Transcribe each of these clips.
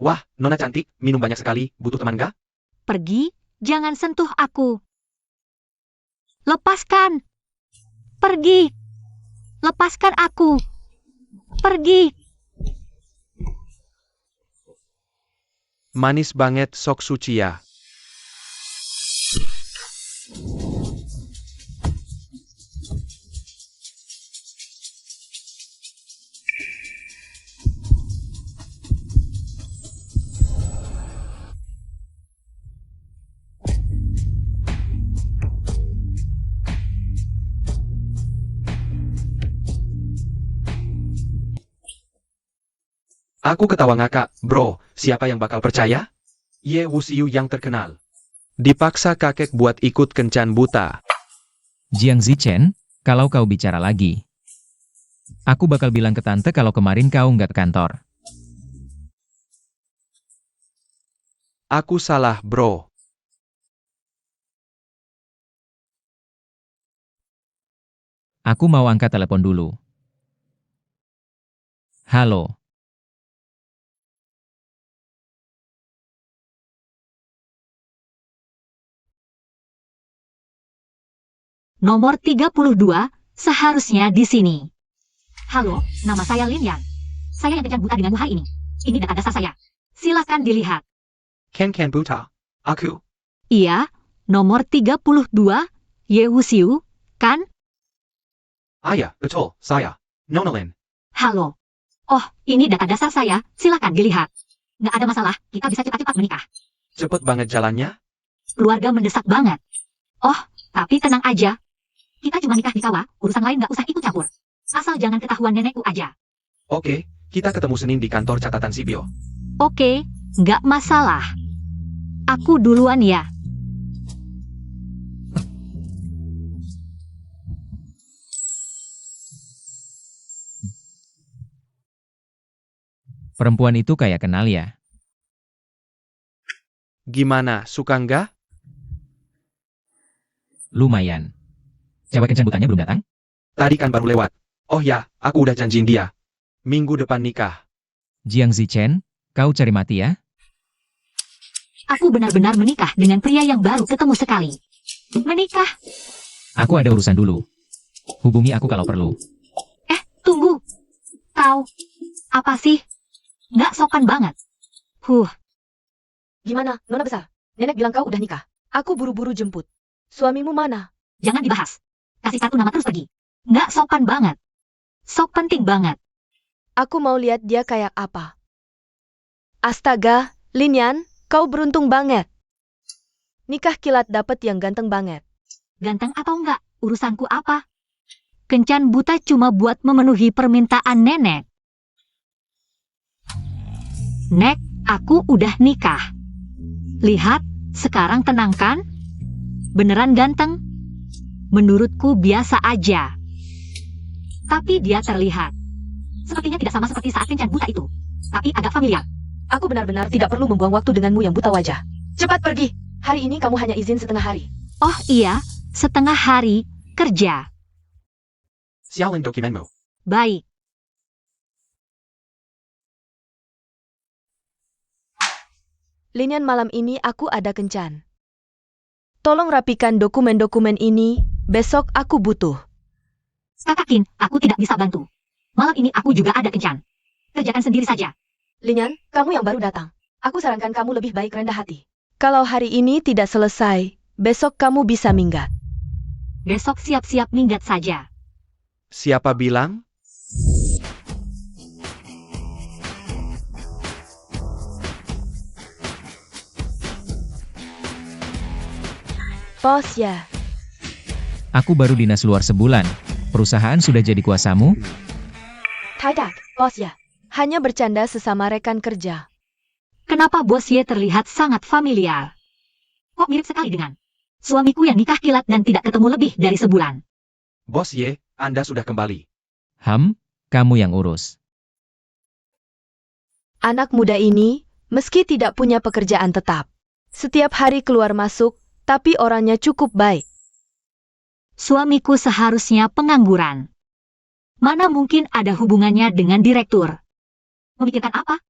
Wah, Nona cantik, minum banyak sekali, butuh teman gak? Pergi, jangan sentuh aku. Lepaskan. Pergi. Lepaskan aku. Pergi. Manis banget sok suci ya. Aku ketawa ngakak, bro, siapa yang bakal percaya? Ye Wuxiu yang terkenal. Dipaksa kakek buat ikut kencan buta. Jiang Zichen, kalau kau bicara lagi, aku bakal bilang ke tante kalau kemarin kau nggak ke kantor. Aku salah, bro. Aku mau angkat telepon dulu. Halo. Nomor 32, seharusnya di sini. Halo, nama saya Lin Yan. Saya yang kencan buta denganmu hari ini. Ini data dasar saya. Silakan dilihat. Ken buta. Aku. Iya, nomor 32, Ye Wuxiu, kan? Ayah, betul, saya. Nona Lin. Halo. Oh, ini data dasar saya. Silakan dilihat. Nggak ada masalah, kita bisa cepat-cepat menikah. Cepet banget jalannya. Keluarga mendesak banget. Oh, tapi tenang aja. Kita cuma nikah di kawah, urusan lain nggak usah ikut campur. Asal jangan ketahuan nenekku aja. Oke, kita ketemu Senin di kantor catatan Sibio. Oke, nggak masalah. Aku duluan ya. Perempuan itu kayak kenal ya. Gimana, suka nggak? Lumayan. Cewek kencan butanya belum datang? Tadi kan baru lewat. Oh ya, aku udah janjiin dia. Minggu depan nikah. Jiang Zichen, kau cari mati ya? Aku benar-benar menikah dengan pria yang baru ketemu sekali. Menikah? Aku ada urusan dulu. Hubungi aku kalau perlu. Tunggu. Kau, apa sih? Nggak sopan banget. Gimana, Nona besar? Nenek bilang kau udah nikah. Aku buru-buru jemput. Suamimu mana? Jangan dibahas. Kasih satu nama terus pergi. Nggak sopan banget. Sok penting banget. Aku mau lihat dia kayak apa. Astaga, Lin Yan, kau beruntung banget. Nikah kilat dapet yang ganteng banget. Ganteng atau enggak, urusanku apa? Kencan buta cuma buat memenuhi permintaan nenek. Nek, aku udah nikah. Lihat, sekarang tenang kan? Beneran ganteng? Menurutku biasa aja. Tapi dia terlihat. Sepertinya tidak sama seperti saat kencan buta itu. Tapi agak familiar. Aku benar-benar tidak perlu membuang waktu denganmu yang buta wajah. Cepat pergi. Hari ini kamu hanya izin setengah hari. Oh iya, setengah hari, kerja. Sialin dokumenmu. Baik. Lin Yan, malam ini aku ada kencan. Tolong rapikan dokumen-dokumen ini, besok aku butuh. Kakak Kin, aku tidak bisa bantu. Malam ini aku juga ada kencan. Kerjakan sendiri saja. Lin Yan, kamu yang baru datang. Aku sarankan kamu lebih baik rendah hati. Kalau hari ini tidak selesai, besok kamu bisa minggat. Besok siap-siap minggat saja. Siapa bilang? Bos ya. Aku baru dinas luar sebulan. Perusahaan sudah jadi kuasamu? Tidak, bos ya. Hanya bercanda sesama rekan kerja. Kenapa bos Ye terlihat sangat familiar? Kok mirip sekali dengan suamiku yang nikah kilat dan tidak ketemu lebih dari sebulan. Bos Ye, Anda sudah kembali. Kamu yang urus. Anak muda ini, meski tidak punya pekerjaan tetap, setiap hari keluar masuk, tapi orangnya cukup baik. Suamiku seharusnya pengangguran. Mana mungkin ada hubungannya dengan direktur? Memikirkan apa?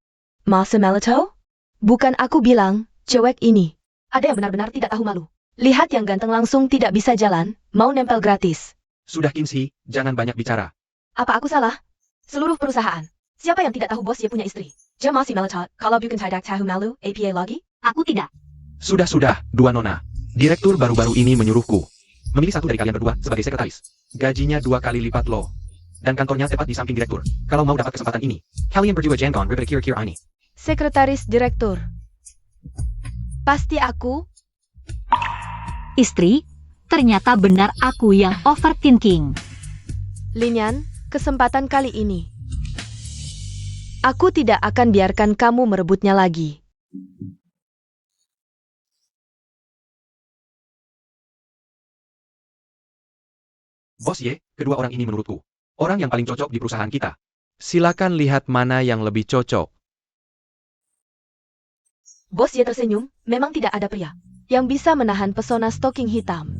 Masa Melito? Bukan aku bilang, cewek ini. Ada yang benar-benar tidak tahu malu. Lihat yang ganteng langsung tidak bisa jalan, mau nempel gratis. Sudah Kinsey, jangan banyak bicara. Apa aku salah? Seluruh perusahaan. Siapa yang tidak tahu bos dia punya istri? Dia masih meletot, kalau bukan tidak tahu malu, APA lagi? Aku tidak. Sudah, dua nona. Direktur baru-baru ini menyuruhku memilih satu dari kalian berdua sebagai sekretaris. Gajinya 2 kali lipat loh. Dan kantornya tepat di samping direktur. Kalau mau dapat kesempatan ini, kalian berdua jangan berpikir-pikir ini. Sekretaris direktur. Pasti aku? Istri, ternyata benar aku yang overthinking. Linian, kesempatan kali ini. Aku tidak akan biarkan kamu merebutnya lagi. Bos Ye, kedua orang ini menurutku orang yang paling cocok di perusahaan kita. Silakan lihat mana yang lebih cocok. Bos Ye tersenyum, memang tidak ada pria yang bisa menahan pesona stocking hitam.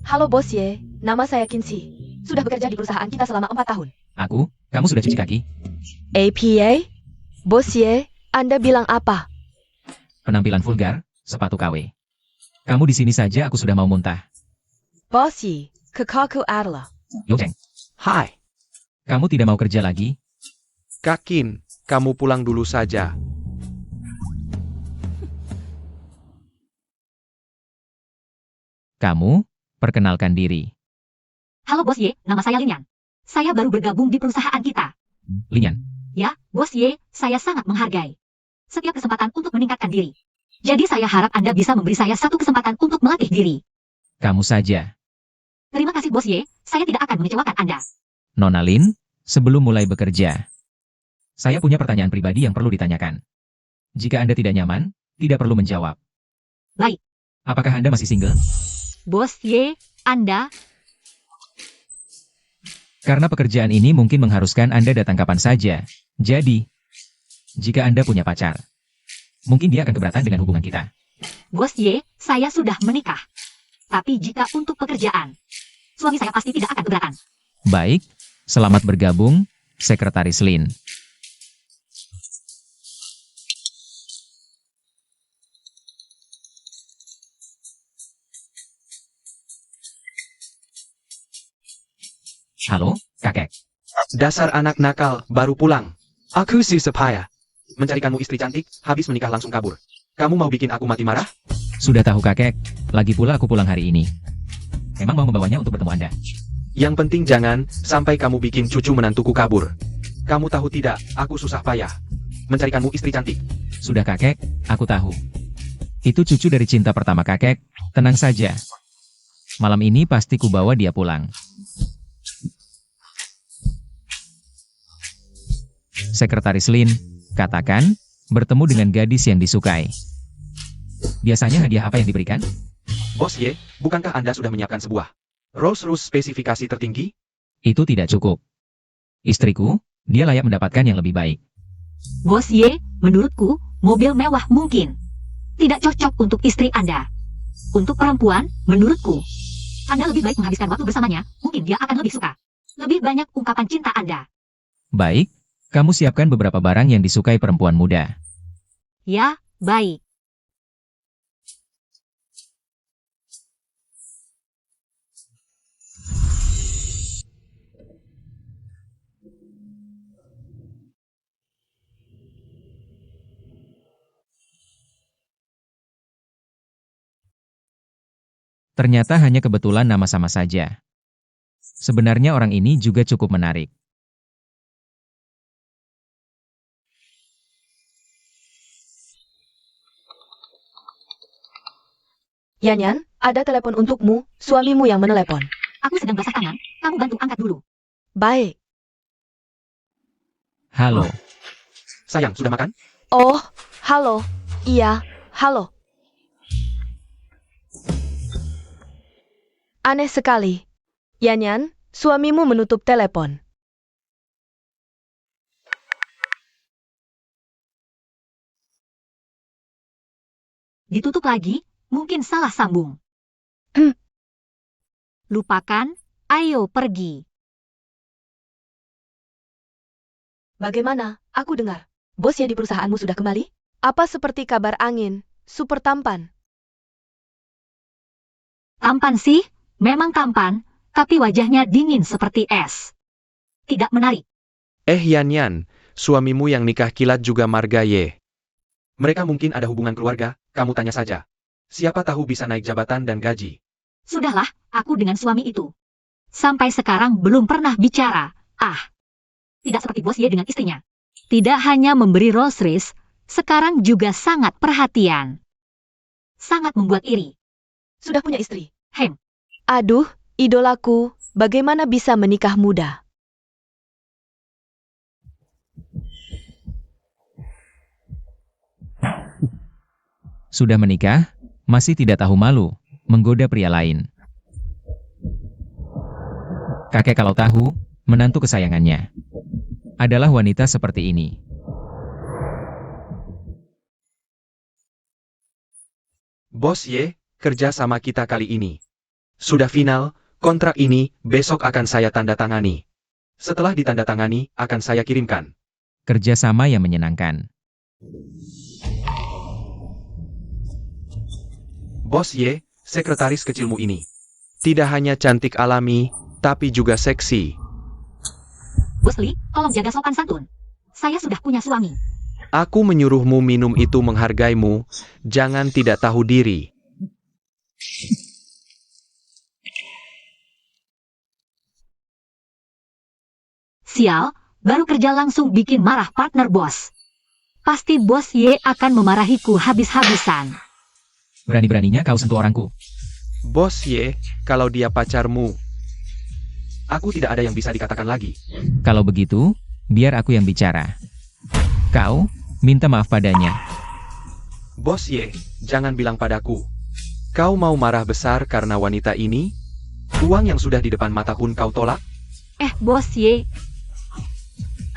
Halo Bos Ye, nama saya Kinsey. Sudah bekerja di perusahaan kita selama 4 tahun. Kamu sudah cuci kaki? APA? Bos Ye, Anda bilang apa? Penampilan vulgar, sepatu KW. Kamu di sini saja aku sudah mau muntah. Bos Ye, kakakku adalah. Yojeng, Hai, kamu tidak mau kerja lagi? Kakin, kamu pulang dulu saja. Kamu, perkenalkan diri. Halo Bos Ye, nama saya Linian. Saya baru bergabung di perusahaan kita. Linian, Ya, Bos Ye, saya sangat menghargai setiap kesempatan untuk meningkatkan diri. Jadi saya harap Anda bisa memberi saya satu kesempatan untuk melatih diri. kamu saja. Terima kasih Bos Ye, saya tidak akan mengecewakan Anda. Nona Lin, sebelum mulai bekerja, saya punya pertanyaan pribadi yang perlu ditanyakan. Jika Anda tidak nyaman, tidak perlu menjawab. Baik. Apakah Anda masih single? Bos Ye, Anda, Karena pekerjaan ini mungkin mengharuskan Anda datang kapan saja. Jadi, jika Anda punya pacar, mungkin dia akan keberatan dengan hubungan kita. Bos Ye, saya sudah menikah. Tapi jika untuk pekerjaan, suami saya pasti tidak akan keberatan. Baik, selamat bergabung, Sekretaris Lin. Halo, kakek. Dasar anak nakal, baru pulang. Aku si Sepaya. Mencarikanmu istri cantik, habis menikah langsung kabur. Kamu mau bikin aku mati marah? Sudah tahu kakek, lagi pula aku pulang hari ini. Emang mau membawanya untuk bertemu Anda? Yang penting jangan sampai kamu bikin cucu menantuku kabur. Kamu tahu tidak, aku susah payah mencarikanmu istri cantik. Sudah kakek, aku tahu. Itu cucu dari cinta pertama kakek, tenang saja. Malam ini pasti kubawa dia pulang. Sekretaris Lin, katakan, bertemu dengan gadis yang disukai. Biasanya hadiah apa yang diberikan? Bos Ye, bukankah Anda sudah menyiapkan sebuah Rolls-Royce spesifikasi tertinggi? Itu tidak cukup. Istriku, dia layak mendapatkan yang lebih baik. Bos Ye, menurutku, mobil mewah mungkin tidak cocok untuk istri Anda. Untuk perempuan, menurutku, Anda lebih baik menghabiskan waktu bersamanya, mungkin dia akan lebih suka. Lebih banyak ungkapan cinta Anda. Baik, kamu siapkan beberapa barang yang disukai perempuan muda. Ya, baik. Ternyata hanya kebetulan nama sama saja. Sebenarnya orang ini juga cukup menarik. Yanyan, ada telepon untukmu, suamimu yang menelepon. Aku sedang basah tangan, kamu bantu angkat dulu. Baik. Halo, Sayang, sudah makan? Oh, halo. Iya, halo. Aneh sekali. Yanyan, suamimu menutup telepon. Ditutup lagi, mungkin salah sambung. Lupakan, ayo pergi. Bagaimana? Aku dengar. Bos ya di perusahaanmu sudah kembali? Apa seperti kabar angin, super tampan? Tampan sih, memang tampan, tapi wajahnya dingin seperti es. Tidak menarik. Yan Yan, suamimu yang nikah kilat juga marga ye. Mereka mungkin ada hubungan keluarga, kamu tanya saja. Siapa tahu bisa naik jabatan dan gaji. Sudahlah, aku dengan suami itu. Sampai sekarang belum pernah bicara. Tidak seperti bos Ye dengan istrinya. Tidak hanya memberi Rolls Royce, sekarang juga sangat perhatian. Sangat membuat iri. Sudah punya istri? Hem. Aduh, idolaku, bagaimana bisa menikah muda? Sudah menikah, masih tidak tahu malu, menggoda pria lain. Kakek kalau tahu, menantu kesayangannya adalah wanita seperti ini. Bos Ye, kerja sama kita kali ini. Sudah final, kontrak ini besok akan saya tanda tangani. Setelah ditandatangani, akan saya kirimkan. Kerjasama yang menyenangkan. Bos Ye, sekretaris kecilmu ini. Tidak hanya cantik alami, tapi juga seksi. Bos Li, tolong jaga sopan santun. Saya sudah punya suami. Aku menyuruhmu minum itu menghargaimu, jangan tidak tahu diri. Sial, baru kerja langsung bikin marah partner bos. Pasti bos Ye akan memarahiku habis-habisan. Berani-beraninya kau sentuh orangku. Bos Ye, kalau dia pacarmu, aku tidak ada yang bisa dikatakan lagi. Kalau begitu, biar aku yang bicara. Kau, minta maaf padanya. Bos Ye, jangan bilang padaku. Kau mau marah besar karena wanita ini? Uang yang sudah di depan mata pun kau tolak? Bos Ye.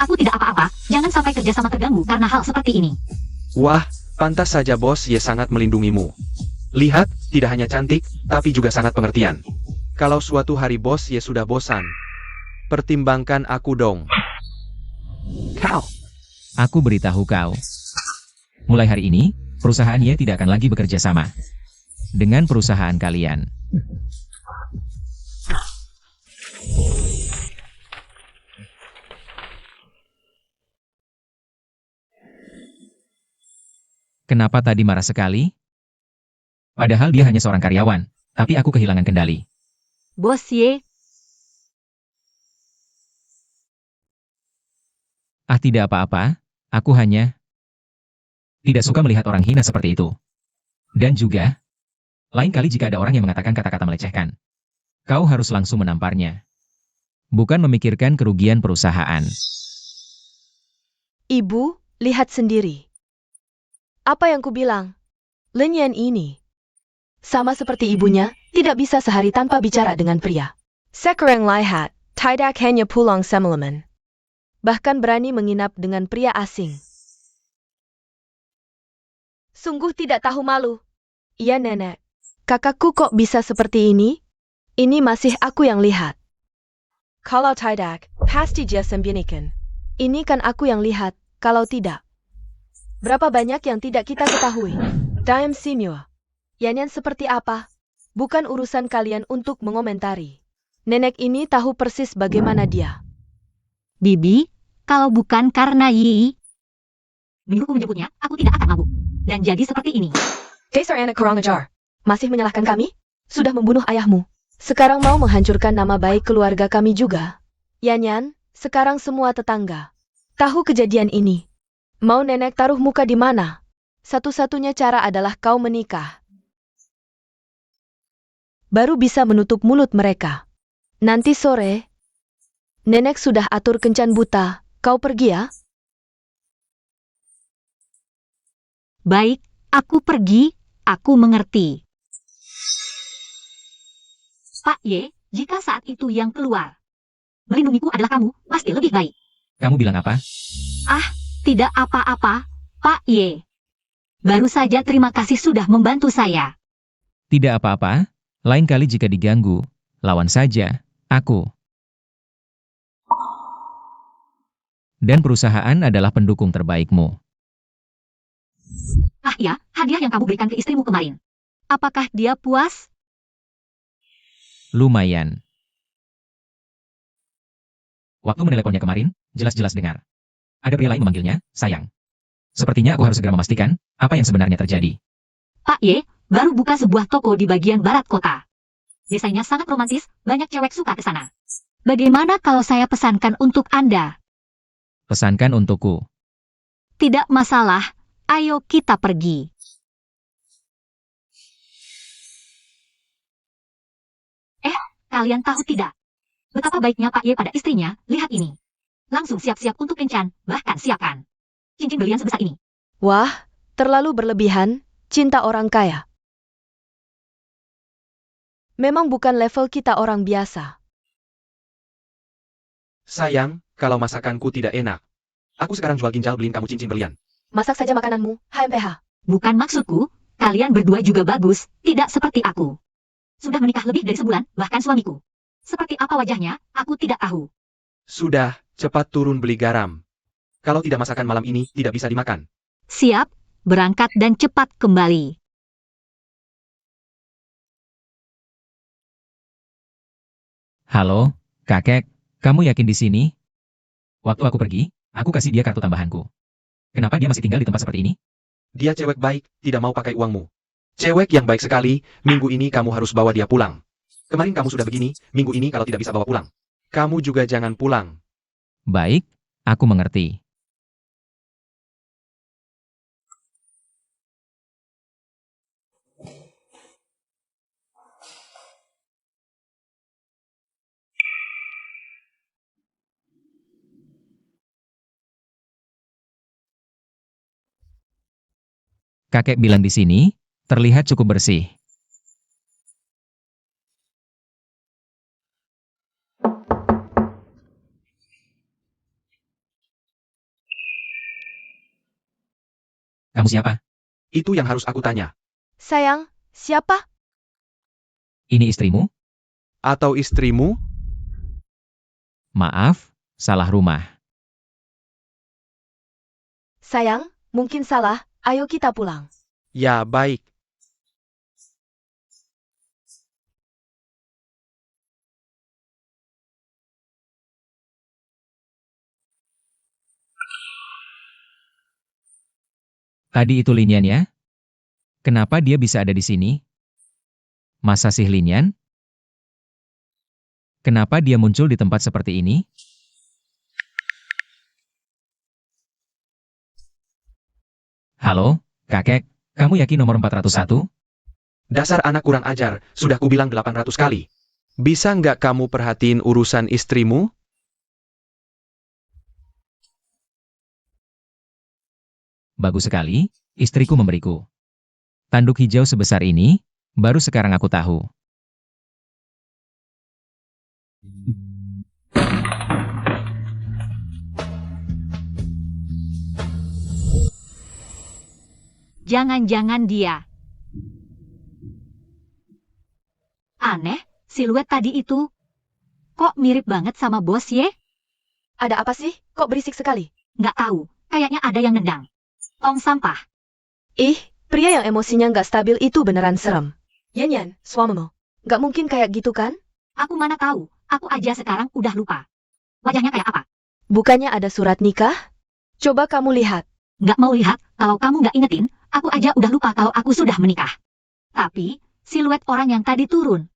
Aku tidak apa-apa, jangan sampai kerjasama terganggu karena hal seperti ini. Wah, pantas saja Bos Ye sangat melindungimu. Lihat, tidak hanya cantik, tapi juga sangat pengertian. Kalau suatu hari Bos Ye sudah bosan, pertimbangkan aku dong. Kau. Aku beritahu kau. Mulai hari ini, perusahaan Ye tidak akan lagi bekerja sama dengan perusahaan kalian. Kenapa tadi marah sekali? Padahal dia hanya seorang karyawan, tapi aku kehilangan kendali. Bos Ye, Tidak apa-apa, aku hanya tidak suka melihat orang hina seperti itu. Dan juga, lain kali jika ada orang yang mengatakan kata-kata melecehkan, kau harus langsung menamparnya. Bukan memikirkan kerugian perusahaan. Ibu, lihat sendiri. Apa yang kubilang? Lenyan ini sama seperti ibunya, tidak bisa sehari tanpa bicara dengan pria. Sekarang lihat, tidak hanya pulang semalaman. Bahkan berani menginap dengan pria asing. Sungguh tidak tahu malu. Iya nenek. Kakakku kok bisa seperti ini? Ini masih aku yang lihat. Kalau tidak, pasti dia sembunyikan. Ini kan aku yang lihat, kalau tidak. Berapa banyak yang tidak kita ketahui? Daim Simyo. Yanyan seperti apa? Bukan urusan kalian untuk mengomentari. Nenek ini tahu persis bagaimana dia. Bibi, kalau bukan karena Yi, mingguku menyebutnya, aku tidak akan mabuk. Dan jadi seperti ini. Dasar anak kurang ajar. Masih menyalahkan kami? Sudah membunuh ayahmu. Sekarang mau menghancurkan nama baik keluarga kami juga. Yanyan, sekarang semua tetangga tahu kejadian ini. Mau nenek taruh muka di mana? Satu-satunya cara adalah kau menikah. Baru bisa menutup mulut mereka. Nanti sore, nenek sudah atur kencan buta. Kau pergi ya? Baik, aku pergi, aku mengerti. Pak Ye, jika saat itu yang keluar melindungiku adalah kamu, pasti lebih baik. Kamu bilang apa? Tidak apa-apa, Pak Ye. Baru saja terima kasih sudah membantu saya. Tidak apa-apa, lain kali jika diganggu, lawan saja, aku. Dan perusahaan adalah pendukung terbaikmu. ya hadiah yang kamu berikan ke istrimu kemarin. Apakah dia puas? Lumayan. Waktu meneleponnya kemarin, jelas-jelas dengar. Ada pria lain memanggilnya, sayang. Sepertinya aku harus segera memastikan apa yang sebenarnya terjadi. Pak Ye, baru buka sebuah toko di bagian barat kota. Desainnya sangat romantis, banyak cewek suka ke sana. Bagaimana kalau saya pesankan untuk Anda? Pesankan untukku. Tidak masalah, ayo kita pergi. Kalian tahu tidak? Betapa baiknya Pak Ye pada istrinya, lihat ini. Langsung siap-siap untuk kencan, bahkan siapkan cincin berlian sebesar ini. Wah, terlalu berlebihan, cinta orang kaya. Memang bukan level kita orang biasa. Sayang, kalau masakanku tidak enak. Aku sekarang jual ginjal beliin kamu cincin berlian. Masak saja makananmu, HMPH. Bukan maksudku, kalian berdua juga bagus, tidak seperti aku. Sudah menikah lebih dari sebulan, bahkan suamiku. Seperti apa wajahnya, aku tidak tahu. Sudah, cepat turun beli garam. Kalau tidak masakan malam ini, tidak bisa dimakan. Siap, berangkat dan cepat kembali. Halo, kakek, kamu yakin di sini? Waktu aku pergi, aku kasih dia kartu tambahanku. Kenapa dia masih tinggal di tempat seperti ini? Dia cewek baik, tidak mau pakai uangmu. Cewek yang baik sekali, minggu ini kamu harus bawa dia pulang. Kemarin kamu sudah begini, minggu ini kalau tidak bisa bawa pulang. Kamu juga jangan pulang. Baik, aku mengerti. Kakek bilang di sini, terlihat cukup bersih. Kamu siapa? Itu yang harus aku tanya. Sayang, siapa? Ini istrimu? Atau istrimu? Maaf, salah rumah. Sayang, mungkin salah, ayo kita pulang. Ya, baik. Tadi itu Linian ya? Kenapa dia bisa ada di sini? Masa sih Linian? Kenapa dia muncul di tempat seperti ini? Halo, kakek, kamu yakin nomor 401? Dasar anak kurang ajar, sudah kubilang 800 kali. Bisa nggak kamu perhatiin urusan istrimu? Bagus sekali, istriku memberiku. Tanduk hijau sebesar ini, baru sekarang aku tahu. Jangan-jangan dia. Aneh, siluet tadi itu. Kok mirip banget sama Bos Ye? Ada apa sih? Kok berisik sekali? Nggak tahu, kayaknya ada yang nendang. Tong sampah. Ih, pria yang emosinya nggak stabil itu beneran serem. Yan, suamimu. Nggak mungkin kayak gitu kan? Aku mana tahu, aku aja sekarang udah lupa. Wajahnya kayak apa? Bukannya ada surat nikah? Coba kamu lihat. Nggak mau lihat, kalau kamu nggak ingetin, aku aja udah lupa kalau aku sudah menikah. Tapi, siluet orang yang tadi turun.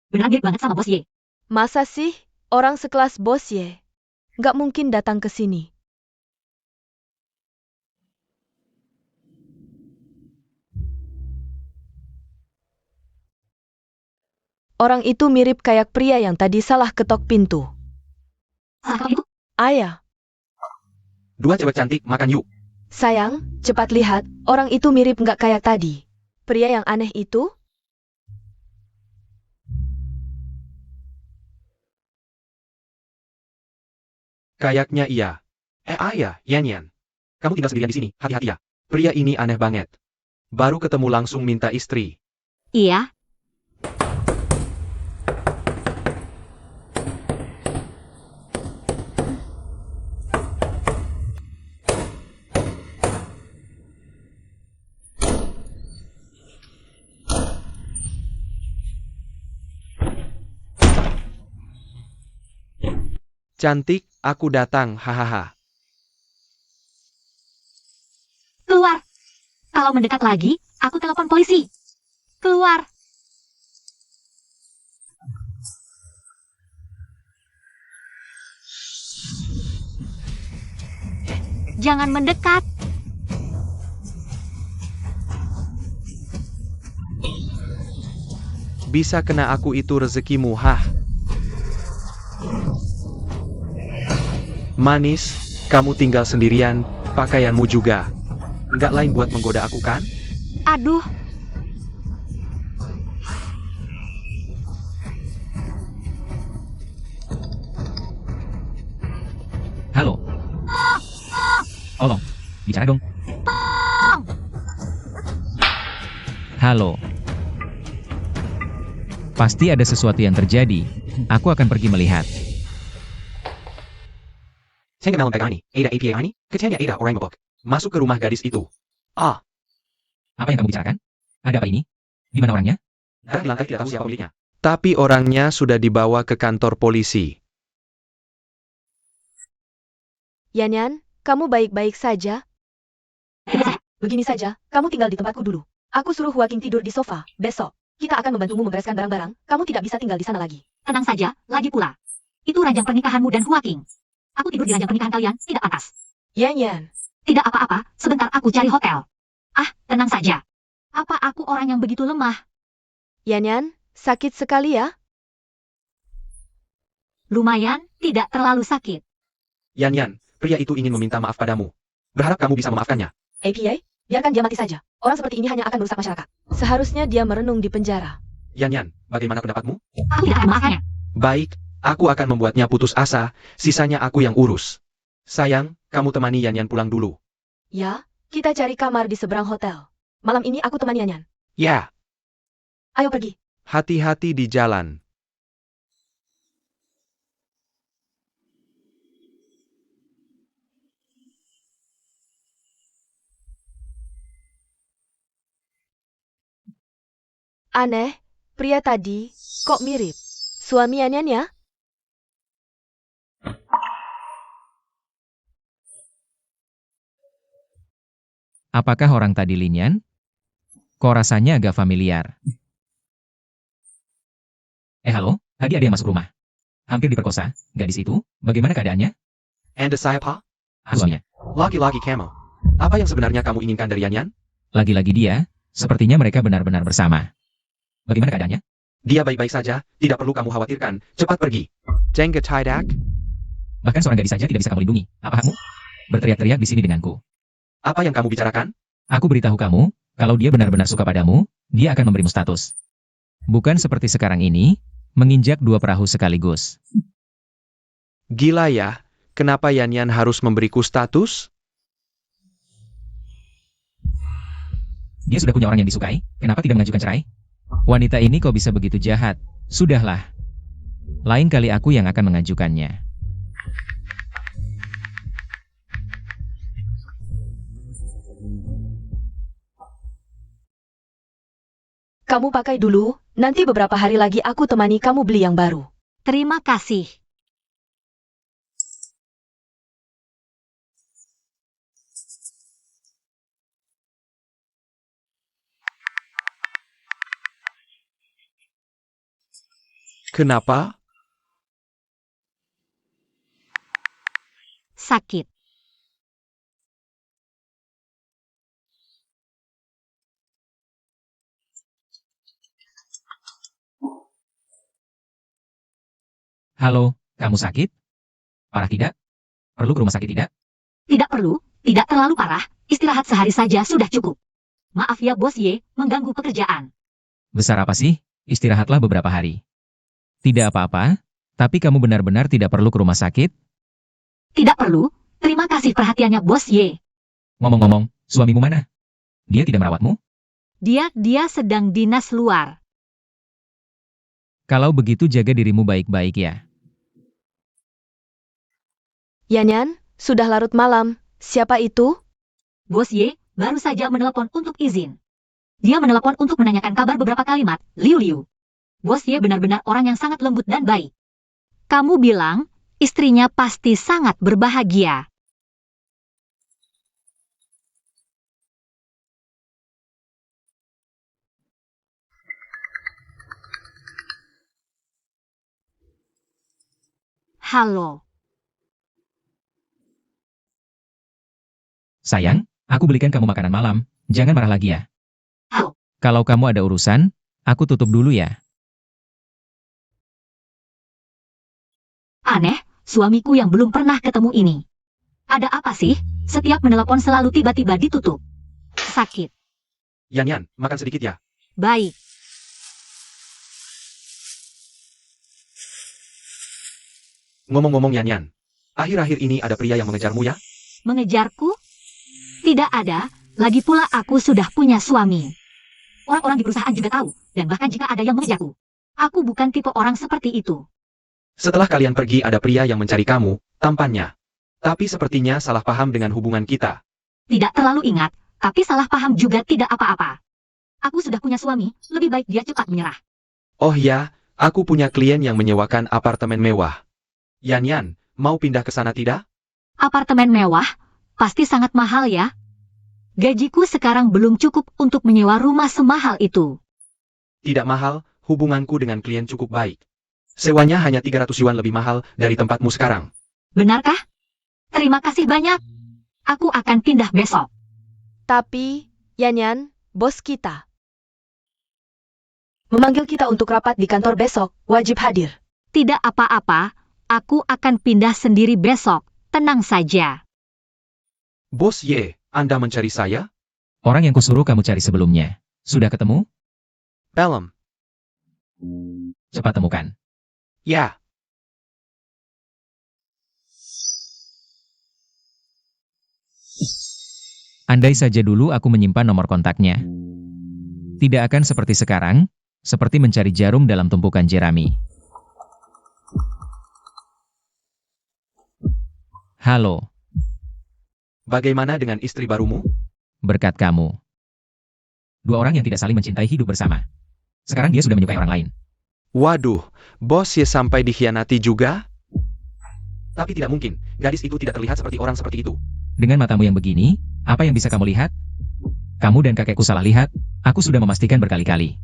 Benar mirip banget sama Bos Ye. Masa sih, orang sekelas Bos Ye? Nggak mungkin datang ke sini. Orang itu mirip kayak pria yang tadi salah ketok pintu. Salah itu, Ayah, Dua cewek cantik, makan yuk. sayang, cepat lihat, orang itu mirip nggak kayak tadi. Pria yang aneh itu? Kayaknya iya. Ayah, Yan. Kamu tinggal sendirian di sini, hati-hati ya. Pria ini aneh banget. Baru ketemu langsung minta istri. iya, Cantik, aku datang, hahaha. Keluar. Kalau mendekat lagi, aku telepon polisi. Keluar. Jangan mendekat. Bisa kena aku itu rezekimu, hah? Manis, kamu tinggal sendirian, pakaianmu juga. Nggak lain buat menggoda aku kan? Aduh, Halo. Tolong, bicara dong. Halo. Pasti ada sesuatu yang terjadi. Aku akan pergi melihat. Saya kenal mereka ini. Ada APA ini? Kecilnya ada orang mabuk. Masuk ke rumah gadis itu. Ah, Apa yang kamu bicarakan? Ada apa ini? Di mana orangnya? sekarang di lantai tidak tahu siapa pemiliknya. Tapi orangnya sudah dibawa ke kantor polisi. Yanyan, kamu baik-baik saja? Begini saja, kamu tinggal di tempatku dulu. Aku suruh Huaking tidur di sofa. Besok, kita akan membantumu membereskan barang-barang. Kamu tidak bisa tinggal di sana lagi. tenang saja, lagi pula. Itu ranjang pernikahanmu dan Huaking. Aku tidur di ranjang pernikahan kalian, tidak pantas. Yanyan, Tidak apa-apa, sebentar aku cari hotel. Ah, tenang saja. Apa aku orang yang begitu lemah? Yanyan, sakit sekali ya? Lumayan, tidak terlalu sakit. Yan, pria itu ingin meminta maaf padamu. Berharap kamu bisa memaafkannya. APA, biarkan dia mati saja. Orang seperti ini hanya akan merusak masyarakat. Seharusnya dia merenung di penjara. Yan, bagaimana pendapatmu? Aku tidak akan memaafkannya. Baik, aku akan membuatnya putus asa, sisanya aku yang urus. Sayang, kamu temani Yan pulang dulu. Ya, kita cari kamar di seberang hotel. Malam ini aku temani Yanyan. Ya, Ayo pergi. hati-hati di jalan. Aneh, pria tadi, kok mirip? Suami Yanyan ya? Apakah orang tadi Linyan? Kok rasanya agak familiar? Halo, tadi ada yang masuk rumah. Hampir diperkosa. Gadis itu, bagaimana keadaannya? Anda saya pa? Suaminya. Laki-laki kamu. Apa yang sebenarnya kamu inginkan dari Yan? Lagi-lagi dia, sepertinya mereka benar-benar bersama. Bagaimana keadaannya? Dia baik-baik saja, tidak perlu kamu khawatirkan. Cepat pergi. Jengga Tidak. Bahkan seorang gadis saja tidak bisa kamu lindungi. Apa kamu? Berteriak-teriak di sini denganku. Apa yang kamu bicarakan? Aku beritahu kamu, kalau dia benar-benar suka padamu, dia akan memberimu status. Bukan seperti sekarang ini, menginjak dua perahu sekaligus. Gila ya, kenapa Yan harus memberiku status? Dia sudah punya orang yang disukai, kenapa tidak mengajukan cerai? Wanita ini kok bisa begitu jahat? Sudahlah. Lain kali aku yang akan mengajukannya. Kamu pakai dulu, nanti beberapa hari lagi aku temani kamu beli yang baru. Terima kasih. Kenapa? Sakit. Halo, kamu sakit? Parah tidak? Perlu ke rumah sakit tidak? Tidak perlu, tidak terlalu parah. Istirahat sehari saja sudah cukup. Maaf ya Bos Ye, mengganggu pekerjaan. Besar apa sih? Istirahatlah beberapa hari. Tidak apa-apa, tapi kamu benar-benar tidak perlu ke rumah sakit? Tidak perlu, terima kasih perhatiannya Bos Ye. Ngomong-ngomong, suamimu mana? Dia tidak merawatmu? Dia sedang dinas luar. Kalau begitu jaga dirimu baik-baik ya. Yanyan, sudah larut malam. Siapa itu? Bos Ye baru saja menelepon untuk izin. Dia menelepon untuk menanyakan kabar beberapa kalimat. Liu. Bos Ye benar-benar orang yang sangat lembut dan baik. Kamu bilang, istrinya pasti sangat berbahagia. Halo, Sayang, aku belikan kamu makanan malam. Jangan marah lagi ya. Halo. Kalau kamu ada urusan, aku tutup dulu ya. Aneh, suamiku yang belum pernah ketemu ini. Ada apa sih? Setiap menelepon selalu tiba-tiba ditutup. Sakit. Yan, makan sedikit ya. Baik. Ngomong-ngomong Yan, akhir-akhir ini ada pria yang mengejarmu ya? Mengejarku? Tidak ada, lagi pula aku sudah punya suami. Orang-orang di perusahaan juga tahu, dan bahkan jika ada yang mengejarku. Aku bukan tipe orang seperti itu. Setelah kalian pergi ada pria yang mencari kamu, tampannya. Tapi sepertinya salah paham dengan hubungan kita. Tidak terlalu ingat, tapi salah paham juga tidak apa-apa. Aku sudah punya suami, lebih baik dia cepat menyerah. Oh ya, aku punya klien yang menyewakan apartemen mewah. Yan, mau pindah ke sana tidak? Apartemen mewah? Pasti sangat mahal ya? Gajiku sekarang belum cukup untuk menyewa rumah semahal itu. Tidak mahal, hubunganku dengan klien cukup baik. Sewanya hanya 300 yuan lebih mahal dari tempatmu sekarang. Benarkah? Terima kasih banyak. Aku akan pindah besok. Tapi, Yan, bos kita memanggil kita untuk rapat di kantor besok, wajib hadir. Tidak apa-apa, aku akan pindah sendiri besok. Tenang saja. Bos Ye, Anda mencari saya? Orang yang kusuruh kamu cari sebelumnya. Sudah ketemu? Belum. Cepat temukan. Ya. Andai saja dulu aku menyimpan nomor kontaknya. Tidak akan seperti sekarang, seperti mencari jarum dalam tumpukan jerami. Halo, Bagaimana dengan istri barumu? berkat kamu. Dua orang yang tidak saling mencintai hidup bersama. Sekarang dia sudah menyukai orang lain. Waduh, bos Ye sampai dikhianati juga? Tapi tidak mungkin, gadis itu tidak terlihat seperti orang seperti itu. Dengan matamu yang begini, apa yang bisa kamu lihat? Kamu dan kakekku salah lihat, aku sudah memastikan berkali-kali.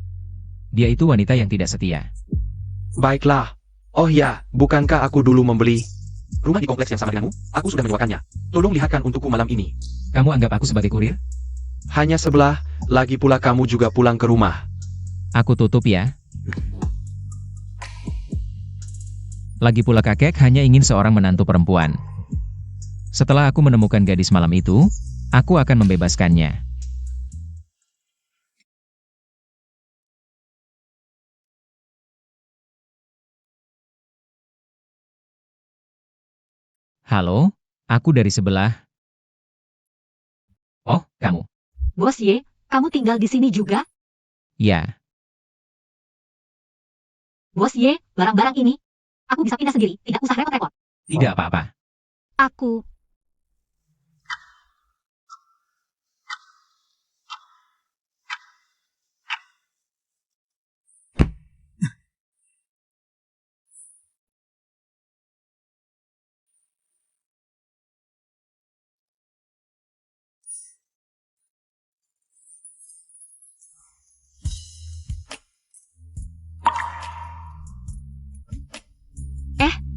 Dia itu wanita yang tidak setia. Baiklah. Oh ya, bukankah aku dulu membeli rumah di kompleks yang sama denganmu? Aku sudah menyewakannya. Tolong lihatkan untukku malam ini. Kamu anggap aku sebagai kurir? Hanya sebelah, lagi pula kamu juga pulang ke rumah. Aku tutup ya. Lagi pula kakek hanya ingin seorang menantu perempuan. Setelah aku menemukan gadis malam itu, aku akan membebaskannya. Halo, aku dari sebelah. Oh, kamu. Bos Ye, kamu tinggal di sini juga? Ya, Bos Ye, barang-barang ini. Aku bisa pindah sendiri, tidak usah repot-repot. tidak apa-apa. Aku.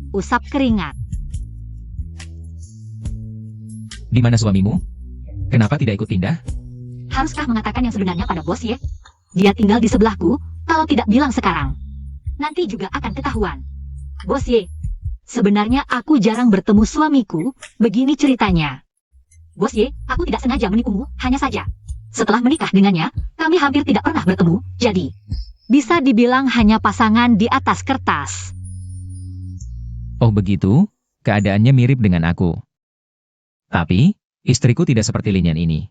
Usap keringat. Di mana suamimu? Kenapa tidak ikut pindah? Haruskah mengatakan yang sebenarnya pada bos Ye? Dia tinggal di sebelahku, kalau tidak bilang sekarang. Nanti juga akan ketahuan. Bos Ye, sebenarnya aku jarang bertemu suamiku, begini ceritanya. Bos Ye, aku tidak sengaja menipumu, hanya saja. Setelah menikah dengannya, kami hampir tidak pernah bertemu, jadi bisa dibilang hanya pasangan di atas kertas. Oh begitu, keadaannya mirip dengan aku. Tapi, istriku tidak seperti Linian ini.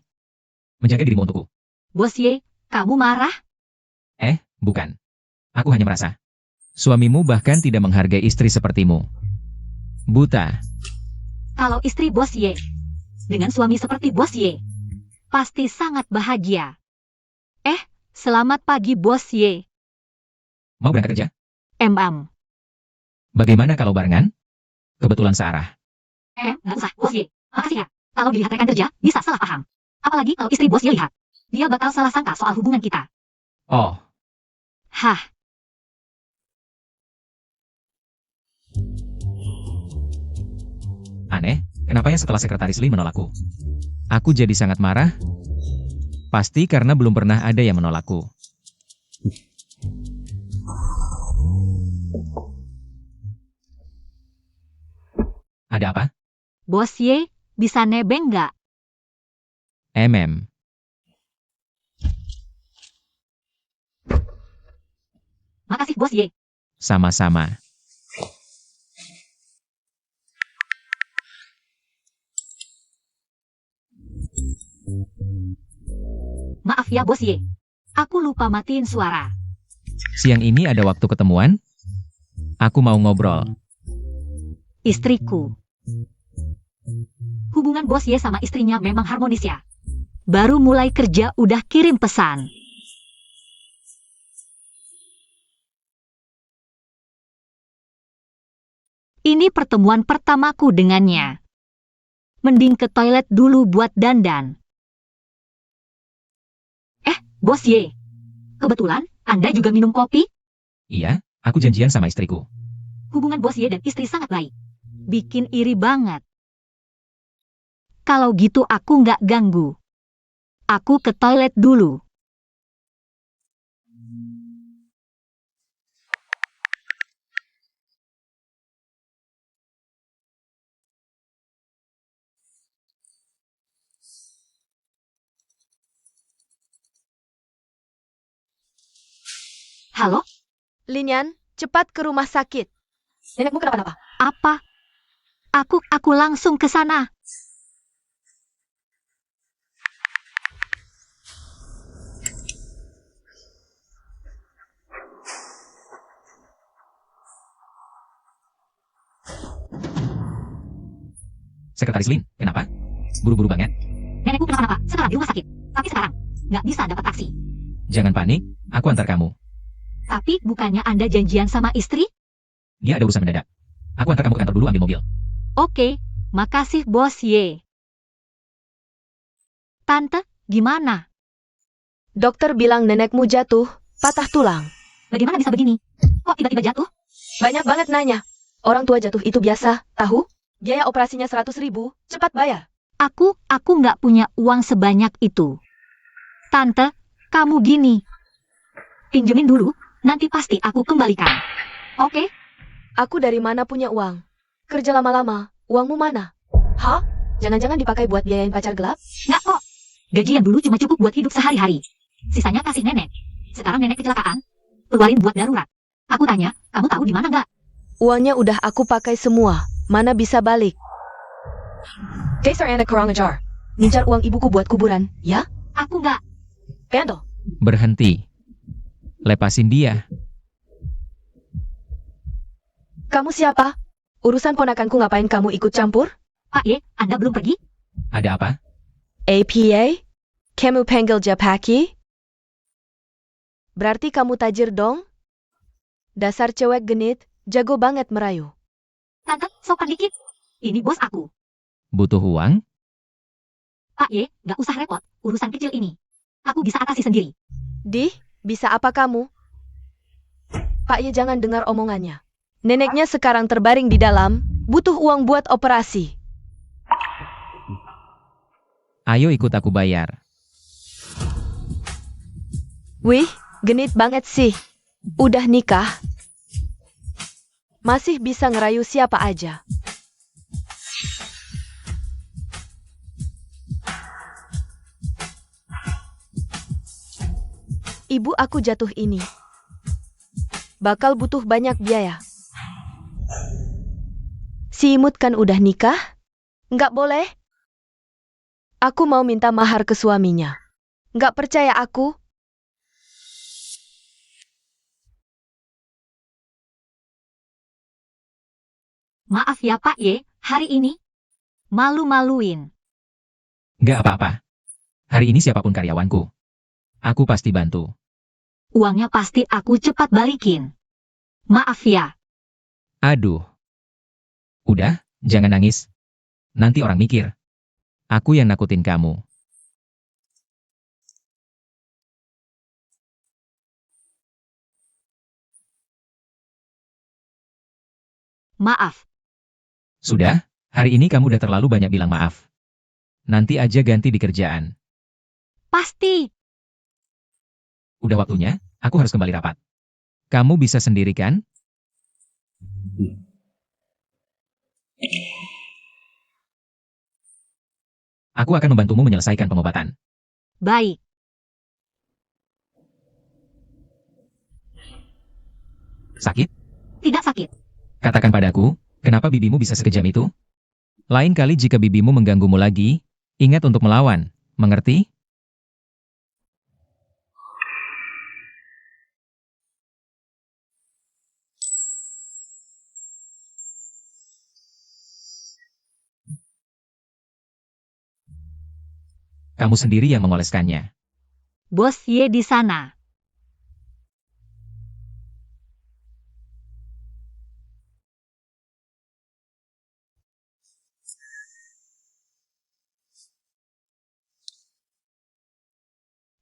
Menjaga dirimu untukku. Bos Ye, kamu marah? Bukan. Aku hanya merasa. Suamimu bahkan tidak menghargai istri sepertimu. Buta. Kalau istri bos Ye, dengan suami seperti bos Ye, pasti sangat bahagia. Selamat pagi bos Ye. Mau berangkat kerja? MM. Bagaimana kalau barengan? Kebetulan searah. Nggak usah, Bos Ye. Makasih ya. Kalau dilihat rekan kerja, bisa salah paham. Apalagi kalau istri Bos Ye lihat. Dia bakal salah sangka soal hubungan kita. Oh, Hah, aneh, kenapa ya setelah sekretaris Lee menolakku? Aku jadi sangat marah. Pasti karena belum pernah ada yang menolakku. Ada apa? Bos Ye, bisa nebeng nggak? Makasih Bos Ye. Sama-sama. Maaf ya Bos Ye. Aku lupa matiin suara. Siang ini ada waktu ketemuan? Aku mau ngobrol. Istriku. Hubungan Bos Ye sama istrinya memang harmonis ya. Baru mulai kerja udah kirim pesan. Ini pertemuan pertamaku dengannya. Mending ke toilet dulu buat dandan. Bos Ye. Kebetulan, Anda juga minum kopi? Iya, aku janjian sama istriku. Hubungan Bos Ye dan istri sangat baik. Bikin iri banget. Kalau gitu aku nggak ganggu. Aku ke toilet dulu. Halo? Linian, cepat ke rumah sakit. Nenekmu kenapa-napa? Apa? Aku langsung ke sana. Sekretaris Lin, kenapa? Buru-buru banget. Nenekku kenapa-napa? Sekarang di rumah sakit. Tapi sekarang, nggak bisa dapat taksi. Jangan panik, aku antar kamu. Tapi bukannya Anda janjian sama istri? Dia ada urusan mendadak. Aku antar kamu ke kantor dulu ambil mobil. Oke, makasih Bos Ye. Tante, gimana? Dokter bilang nenekmu jatuh, patah tulang. Bagaimana bisa begini? Kok tiba-tiba jatuh? Banyak banget nanya. Orang tua jatuh itu biasa, tahu? Biaya operasinya 100.000, cepat bayar. Aku nggak punya uang sebanyak itu. Tante, kamu gini. Pinjemin dulu, nanti pasti aku kembalikan. Oke? Aku dari mana punya uang? Kerja lama-lama, uangmu mana? Hah? Jangan-jangan dipakai buat biayain pacar gelap? Nggak kok. Gaji yang dulu cuma cukup buat hidup sehari-hari. Sisanya kasih nenek. Sekarang nenek kecelakaan. Keluarin buat darurat. Aku tanya, kamu tahu di mana nggak? Uangnya udah aku pakai semua. Mana bisa balik? Dasar anak kurang ajar. Ngincar uang ibuku buat kuburan, ya? Aku nggak. Pendel. Berhenti. Lepasin dia. Kamu siapa? Urusan ponakanku ngapain kamu ikut campur? Pak Ye, Anda belum pergi? Ada apa? APA? Kamu panggil Japaki? Berarti kamu tajir dong? Dasar cewek genit, jago banget merayu. Tante, sopan dikit. Ini bos aku. Butuh uang? Pak Ye, nggak usah repot. Urusan kecil ini. Aku bisa atasi sendiri. Bisa apa kamu? Pak Ye jangan dengar omongannya. Neneknya sekarang terbaring di dalam, butuh uang buat operasi. Ayo ikut aku bayar. Wih, genit banget sih. Udah nikah. Masih bisa ngerayu siapa aja. Ibu aku jatuh ini. Bakal butuh banyak biaya. Si imut kan udah nikah? Nggak boleh? Aku mau minta mahar ke suaminya. Nggak percaya aku? Maaf ya Pak Ye, hari ini malu-maluin. Gak apa-apa. Hari ini siapapun karyawanku. Aku pasti bantu. Uangnya pasti aku cepat balikin. Maaf ya. Aduh. Udah, jangan nangis. Nanti orang mikir. Aku yang nakutin kamu. Maaf. Sudah, hari ini kamu udah terlalu banyak bilang maaf. Nanti aja ganti di kerjaan. Pasti. Udah waktunya, aku harus kembali rapat. Kamu bisa sendiri kan? Aku akan membantumu menyelesaikan pengobatan. Baik. Sakit? Tidak sakit. Katakan padaku, kenapa bibimu bisa sekejam itu? Lain kali jika bibimu mengganggumu lagi, ingat untuk melawan, mengerti? Kamu sendiri yang mengoleskannya. Bos Ye di sana.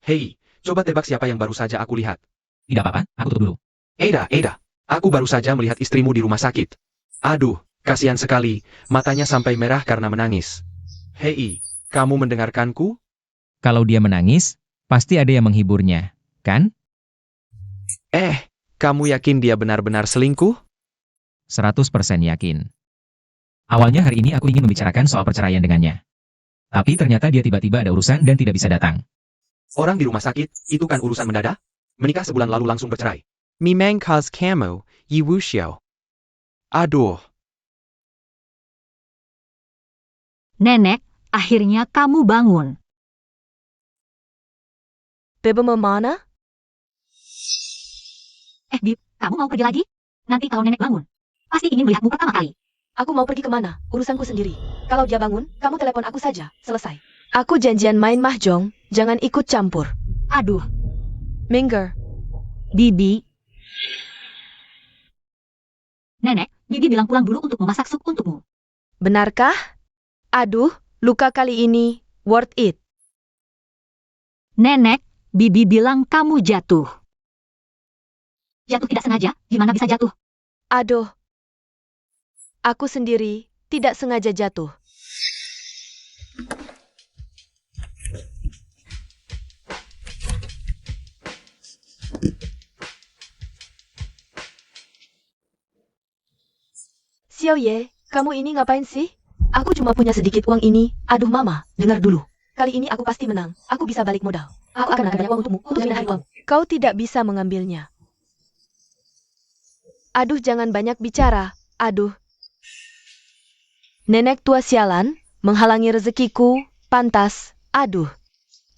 Hei, coba tebak siapa yang baru saja aku lihat. Tidak apa-apa, aku tutup dulu. Ada. Aku baru saja melihat istrimu di rumah sakit. Aduh, kasihan sekali, matanya sampai merah karena menangis. Hei, kamu mendengarkanku? Kalau dia menangis, pasti ada yang menghiburnya, kan? Kamu yakin dia benar-benar selingkuh? 100% yakin. Awalnya hari ini aku ingin membicarakan soal perceraian dengannya. Tapi ternyata dia tiba-tiba ada urusan dan tidak bisa datang. Orang di rumah sakit, itu kan urusan mendadak? Menikah sebulan lalu langsung bercerai. Mimeng cause kamu, Yi Wuxiao. Aduh, Nenek, akhirnya kamu bangun. Bebe mana? Bib, kamu mau pergi lagi? Nanti kalau nenek bangun, pasti ingin melihatmu pertama kali. Aku mau pergi kemana? Urusanku sendiri. Kalau dia bangun, kamu telepon aku saja. Selesai. Aku janjian main mahjong, jangan ikut campur. Aduh, Minger. Bibi. Nenek, Bibi bilang pulang dulu untuk memasak sup untukmu. Benarkah? Aduh, luka kali ini, worth it. Nenek, Bibi bilang kamu jatuh. Jatuh tidak sengaja, gimana bisa jatuh? Aduh. Aku sendiri, tidak sengaja jatuh. Xiao Ye, kamu ini ngapain sih? Aku cuma punya sedikit uang ini. Aduh mama, dengar dulu. Kali ini aku pasti menang. Aku bisa balik modal. Aku akan banyak uang untukmu, untuk hari uang. Kau tidak bisa mengambilnya. Aduh jangan banyak bicara. Aduh. Nenek tua sialan, menghalangi rezekiku, pantas. Aduh.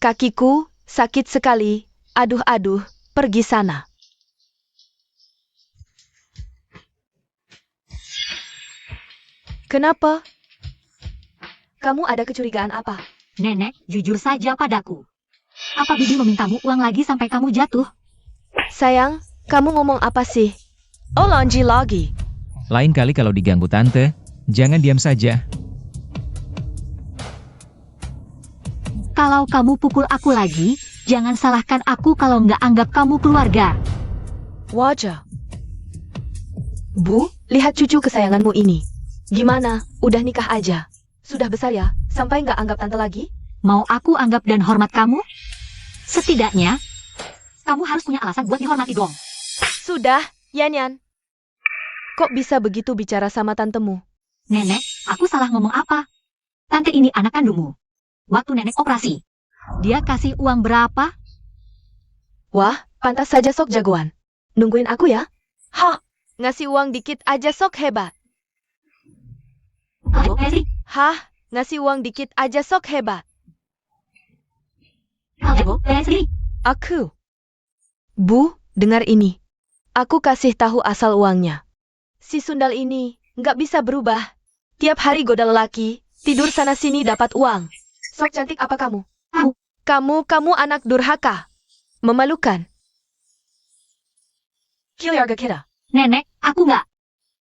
Kakiku, sakit sekali. Aduh, pergi sana. Kenapa? Kamu ada kecurigaan apa? Nenek, jujur saja padaku. Apa Bibi memintamu uang lagi sampai kamu jatuh? Sayang, kamu ngomong apa sih? Oh Lonji lagi. Lain kali kalau diganggu tante, jangan diam saja. Kalau kamu pukul aku lagi, jangan salahkan aku kalau nggak anggap kamu keluarga. Wajah. Bu, lihat cucu kesayanganmu ini. Gimana? Udah nikah aja. Sudah besar ya, sampai nggak anggap tante lagi? Mau aku anggap dan hormat kamu? Setidaknya, kamu harus punya alasan buat dihormati dong. Sudah, Yan. Kok bisa begitu bicara sama tantemu? Nenek, aku salah ngomong apa? Tante ini anak kandungmu. Waktu nenek operasi, dia kasih uang berapa? Wah, pantas saja sok jagoan. Nungguin aku ya? Hah, ngasih uang dikit aja sok hebat. Hah, ngasih uang dikit aja sok hebat. Aku. Bu, dengar ini. Aku kasih tahu asal uangnya. Si Sundal ini nggak bisa berubah. Tiap hari goda lelaki, tidur sana-sini dapat uang. Sok cantik apa kamu? Kamu anak durhaka. Memalukan. Kill harga kita. Nenek, aku nggak.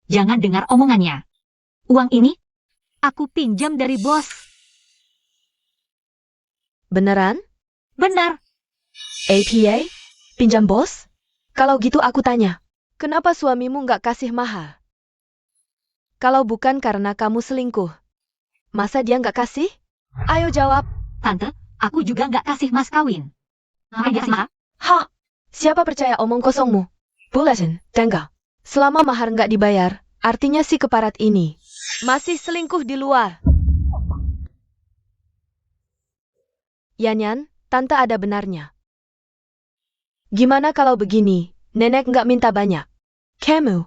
Jangan dengar omongannya. Uang ini aku pinjam dari bos. Beneran? Benar. APA? Pinjam bos? Kalau gitu aku tanya, kenapa suamimu nggak kasih mahar? Kalau bukan karena kamu selingkuh, masa dia nggak kasih? Ayo jawab. Tante, aku juga nggak kasih mas kawin. Ngapain dia kasih mahar? Hah? Siapa percaya omong kosongmu? Bulatin, Tengga. Selama mahar nggak dibayar, artinya si keparat ini masih selingkuh di luar. Yanyan, tante ada benarnya. Gimana kalau begini, nenek nggak minta banyak. Kamu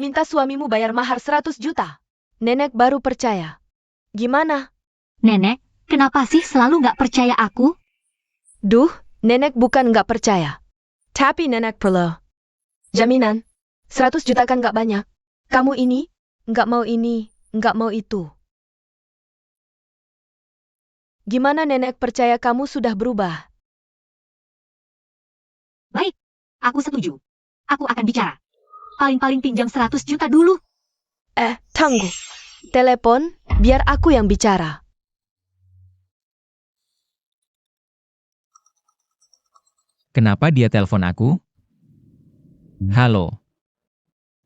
minta suamimu bayar mahar 100 juta. Nenek baru percaya. Gimana? Nenek, kenapa sih selalu nggak percaya aku? Duh, nenek bukan nggak percaya. Tapi nenek perlu jaminan. 100 juta kan nggak banyak. Kamu ini, nggak mau itu. Gimana nenek percaya kamu sudah berubah? Baik, aku setuju. Aku akan bicara. Paling-paling pinjam 100 juta dulu. Tunggu. Telepon, biar aku yang bicara. Kenapa dia telepon aku? Halo,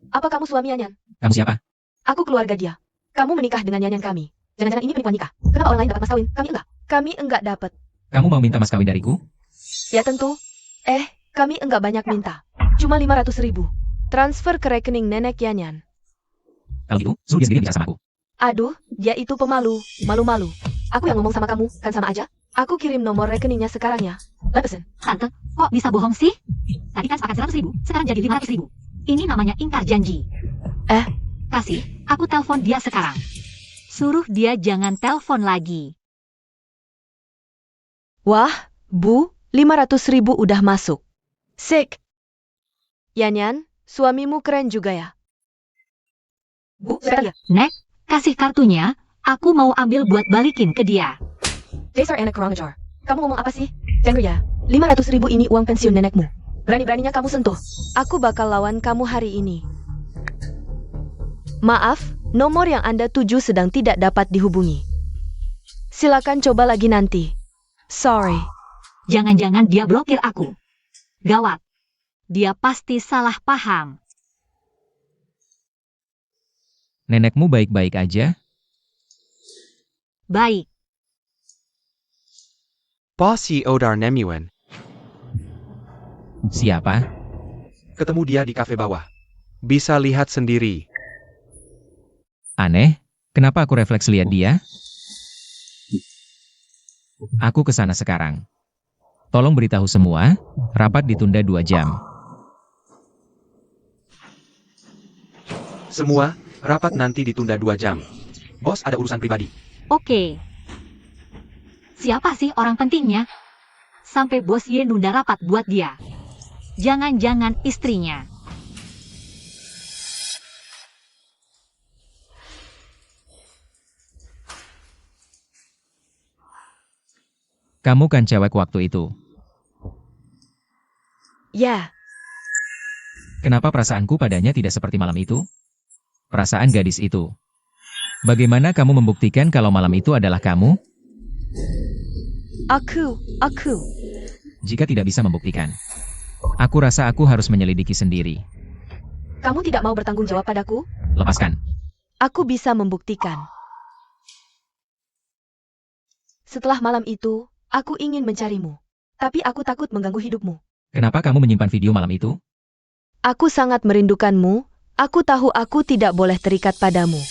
Apa kamu suami Yanyan? kamu siapa? Aku keluarga dia. Kamu menikah dengan Yanyan kami. Jangan-jangan ini penipuan nikah. Kenapa orang lain dapat mas kawin? Kami enggak. Kami enggak dapat. Kamu mau minta mas kawin dariku? Ya tentu. Kami enggak banyak minta. Cuma 500.000. Transfer ke rekening nenek Yanyan. Kalau gitu, suruh dia sendiri bicara sama aku. Aduh, dia itu pemalu. Malu-malu. Aku yang ngomong sama kamu, kan sama aja. Aku kirim nomor rekeningnya sekarang ya. Lepesin. Tante, kok bisa bohong sih? Tadi kan sepakat 100.000, sekarang jadi 500.000. Ini namanya ingkar janji. Kasih, aku telepon dia sekarang. Suruh dia jangan telepon lagi. Wah, Bu, 500.000 udah masuk. Sik. Yanyan, suamimu keren juga ya. Bu, sudah ya. Nek, kasih kartunya, aku mau ambil buat balikin ke dia. Dasar anak kurang ajar. Kamu ngomong apa sih? Dengar ya, 500.000 ini uang pensiun nenekmu. Berani-beraninya kamu sentuh. Aku bakal lawan kamu hari ini. Maaf, nomor yang Anda tuju sedang tidak dapat dihubungi. Silakan coba lagi nanti. Sorry. Jangan-jangan dia blokir aku. Gawat. Dia pasti salah paham. Nenekmu baik-baik aja? Baik. Bossy Odar Nemuan. Siapa? Ketemu dia di kafe bawah. Bisa lihat sendiri. Aneh, kenapa aku refleks lihat dia? Aku ke sana sekarang. Tolong beritahu semua, rapat ditunda 2 jam. Semua, rapat nanti ditunda 2 jam. Bos ada urusan pribadi. Oke. Siapa sih orang pentingnya? Sampai bos Ye nunda rapat buat dia. Jangan-jangan istrinya. Kamu kan cewek waktu itu. Ya, Kenapa perasaanku padanya tidak seperti malam itu? Perasaan gadis itu. Bagaimana kamu membuktikan kalau malam itu adalah kamu? aku. Jika tidak bisa membuktikan, aku rasa aku harus menyelidiki sendiri. Kamu tidak mau bertanggung jawab padaku? Lepaskan. Aku bisa membuktikan. Setelah malam itu, aku ingin mencarimu. Tapi aku takut mengganggu hidupmu. Kenapa kamu menyimpan video malam itu? Aku sangat merindukanmu. Aku tahu aku tidak boleh terikat padamu.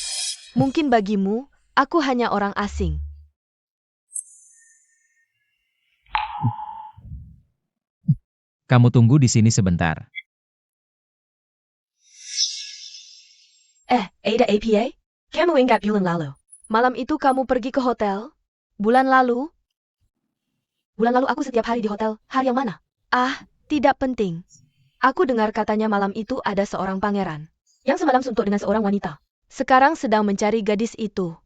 Mungkin bagimu, aku hanya orang asing. Kamu tunggu di sini sebentar. Ada APA? Kamu ingat bulan lalu? Malam itu kamu pergi ke hotel? Bulan lalu? Bulan lalu aku setiap hari di hotel. Hari yang mana? Tidak penting. Aku dengar katanya malam itu ada seorang pangeran yang semalam suntuk dengan seorang wanita. Sekarang sedang mencari gadis itu.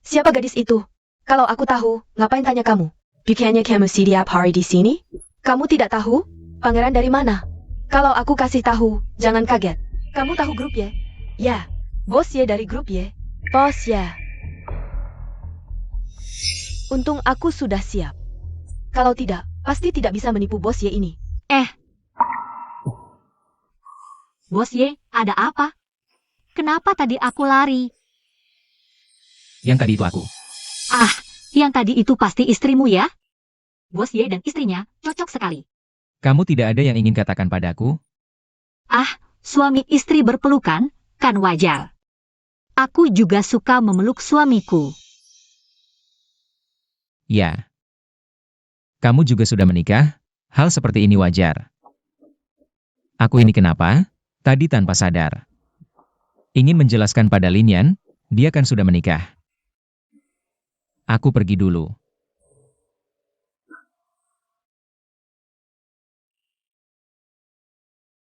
Siapa gadis itu? Kalau aku tahu, ngapain tanya kamu? Bukannya kamu setiap hari di sini? Kamu tidak tahu? Pangeran dari mana? Kalau aku kasih tahu, jangan kaget. Kamu tahu grup Ye? Ya, bos Ye dari grup Ye. Bos ya. Untung aku sudah siap. Kalau tidak, pasti tidak bisa menipu Bos Ye ini. Bos Ye, ada apa? Kenapa tadi aku lari? Yang tadi itu aku. Yang tadi itu pasti istrimu ya? Bos Ye dan istrinya cocok sekali. Kamu tidak ada yang ingin katakan padaku? Suami istri berpelukan, kan wajar. Aku juga suka memeluk suamiku. Ya. Kamu juga sudah menikah? Hal seperti ini wajar. Aku ini kenapa? Tadi tanpa sadar. Ingin menjelaskan pada Lin, dia kan sudah menikah. Aku pergi dulu.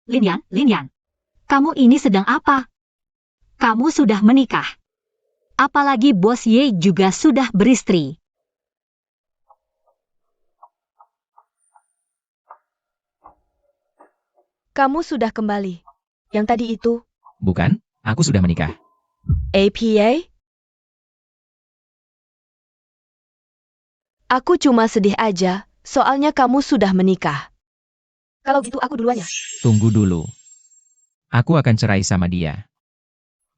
Lin Yan, kamu ini sedang apa? Kamu sudah menikah. Apalagi Bos Ye juga sudah beristri. Kamu sudah kembali. Yang tadi itu, Bukan, aku sudah menikah. APA? Aku cuma sedih aja, soalnya kamu sudah menikah. Kalau gitu aku duluan ya. Tunggu dulu. Aku akan cerai sama dia.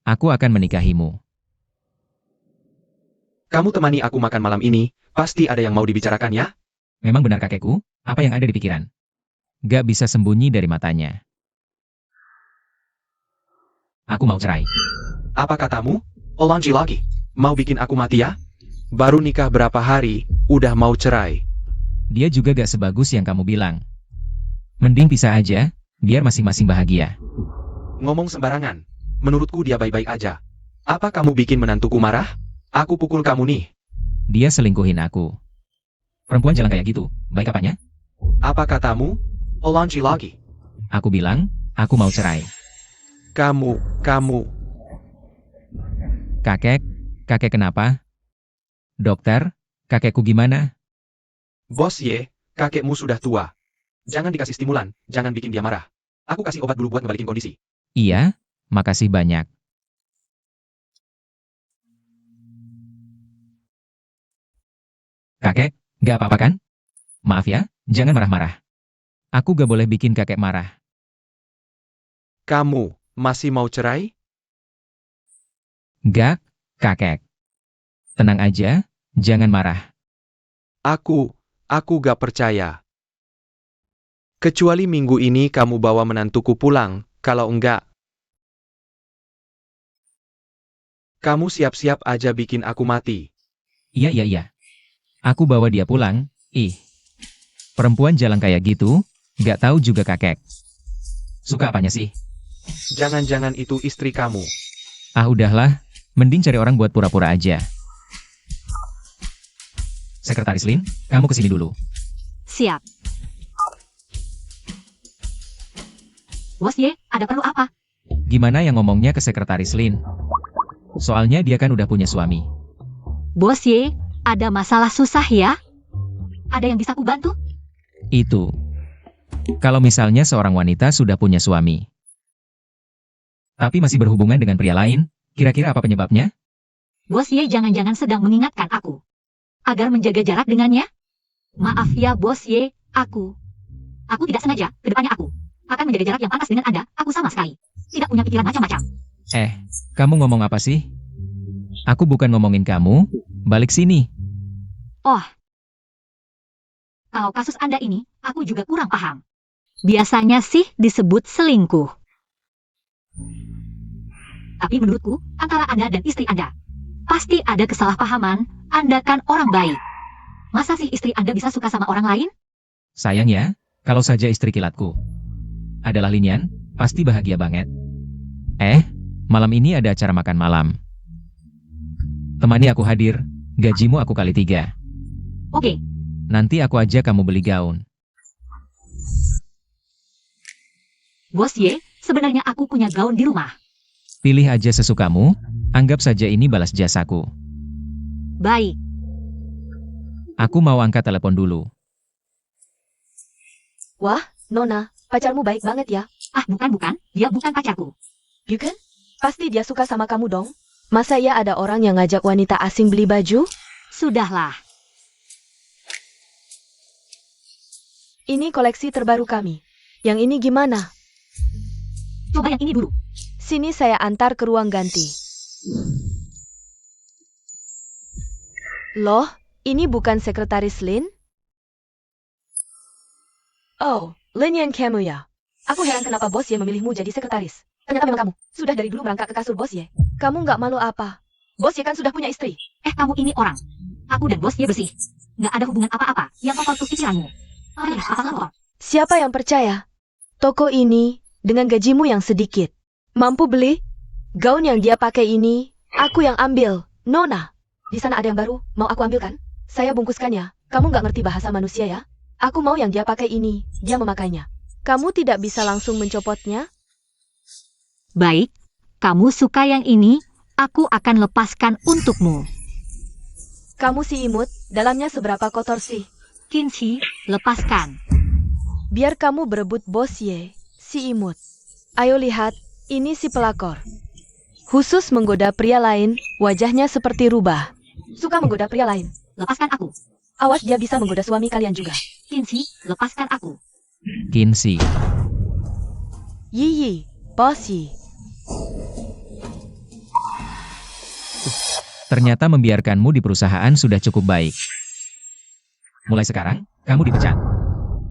Aku akan menikahimu. Kamu temani aku makan malam ini, pasti ada yang mau dibicarakan ya? Memang benar kakekku, apa yang ada di pikiran? Gak bisa sembunyi dari matanya. Aku mau cerai. Apa katamu? Olanji lagi. Mau bikin aku mati ya? Baru nikah berapa hari, udah mau cerai. Dia juga gak sebagus yang kamu bilang. Mending pisah aja, biar masing-masing bahagia. Ngomong sembarangan. Menurutku dia baik-baik aja. Apa kamu bikin menantuku marah? Aku pukul kamu nih. Dia selingkuhin aku. Perempuan jalan kayak gitu, baik apanya? Apa katamu? Olanji lagi. Aku bilang, aku mau cerai. Kamu. Kakek kenapa? Dokter, kakekku gimana? Bos Ye, kakekmu sudah tua. Jangan dikasih stimulan, jangan bikin dia marah. Aku kasih obat dulu buat ngebalikin kondisi. Iya, makasih banyak. Kakek, gak apa-apa kan? Maaf ya, jangan marah-marah. Aku gak boleh bikin kakek marah. Kamu, masih mau cerai? Gak, kakek. Tenang aja, jangan marah. Aku gak percaya. Kecuali minggu ini kamu bawa menantuku pulang, kalau enggak. Kamu siap-siap aja bikin aku mati. Iya. Aku bawa dia pulang, Perempuan jalan kayak gitu, gak tahu juga kakek. Suka apanya sih? Jangan-jangan itu istri kamu. Ah udahlah, mending cari orang buat pura-pura aja. Sekretaris Lin, kamu kesini dulu. Siap. Bos Ye, ada perlu apa? Gimana yang ngomongnya ke sekretaris Lin? Soalnya dia kan udah punya suami. Bos Ye, ada masalah susah ya? Ada yang bisa ku bantu? Itu. Kalau misalnya seorang wanita sudah punya suami, tapi masih berhubungan dengan pria lain, kira-kira apa penyebabnya? Bos Ye jangan-jangan sedang mengingatkan aku. Agar menjaga jarak dengannya? Maaf ya Bos Ye, aku tidak sengaja, kedepannya aku akan menjaga jarak yang pantas dengan Anda, aku sama sekali tidak punya pikiran macam-macam. Kamu ngomong apa sih? Aku bukan ngomongin kamu, balik sini. Kalau kasus Anda ini, aku juga kurang paham. Biasanya sih disebut selingkuh. Tapi menurutku, antara Anda dan istri Anda, pasti ada kesalahpahaman, Anda kan orang baik. Masa sih istri Anda bisa suka sama orang lain? Sayang ya, kalau saja istri kilatku adalah Linian, pasti bahagia banget. Malam ini ada acara makan malam. Temani aku hadir, gajimu aku kali 3. Oke, Nanti aku ajak kamu beli gaun. Bos Ye, sebenarnya aku punya gaun di rumah. Pilih aja sesukamu, anggap saja ini balas jasaku. Baik, Aku mau angkat telepon dulu. Wah, Nona, pacarmu baik banget ya. bukan, dia bukan pacarku. Bukan? Pasti dia suka sama kamu dong. Masa ya ada orang yang ngajak wanita asing beli baju? Sudahlah. Ini koleksi terbaru kami. Yang ini gimana? Coba yang ini dulu. Sini saya antar ke ruang ganti. Loh, ini bukan sekretaris Lin? Oh, Lin yang kamu ya. Aku heran kenapa bos Ye memilihmu jadi sekretaris. Ternyata memang kamu. Sudah dari dulu merangkak ke kasur bos Ye. Kamu nggak malu apa? Bos Ye kan sudah punya istri. Kamu ini orang. Aku dan bos dia bersih. Nggak ada hubungan apa-apa yang kotor tuh pikiranmu. Apa kotor? Siapa yang percaya? Toko ini, dengan gajimu yang sedikit, mampu beli? Gaun yang dia pakai ini, aku yang ambil. Nona, di sana ada yang baru, mau aku ambilkan? Saya bungkuskannya. Kamu nggak ngerti bahasa manusia ya? Aku mau yang dia pakai ini, dia memakainya. Kamu tidak bisa langsung mencopotnya? Baik, kamu suka yang ini, aku akan lepaskan untukmu. Kamu si imut, dalamnya seberapa kotor sih? Kinshi, lepaskan. Biar kamu berebut bos Ye, si imut. Ayo lihat, ini si pelakor. Khusus menggoda pria lain, wajahnya seperti rubah. Suka menggoda pria lain. Lepaskan aku. Awas dia bisa menggoda suami kalian juga. Kinshi, lepaskan aku. Kinsi. Yi, bos Yi. Ternyata membiarkanmu di perusahaan sudah cukup baik. Mulai sekarang, kamu dipecat.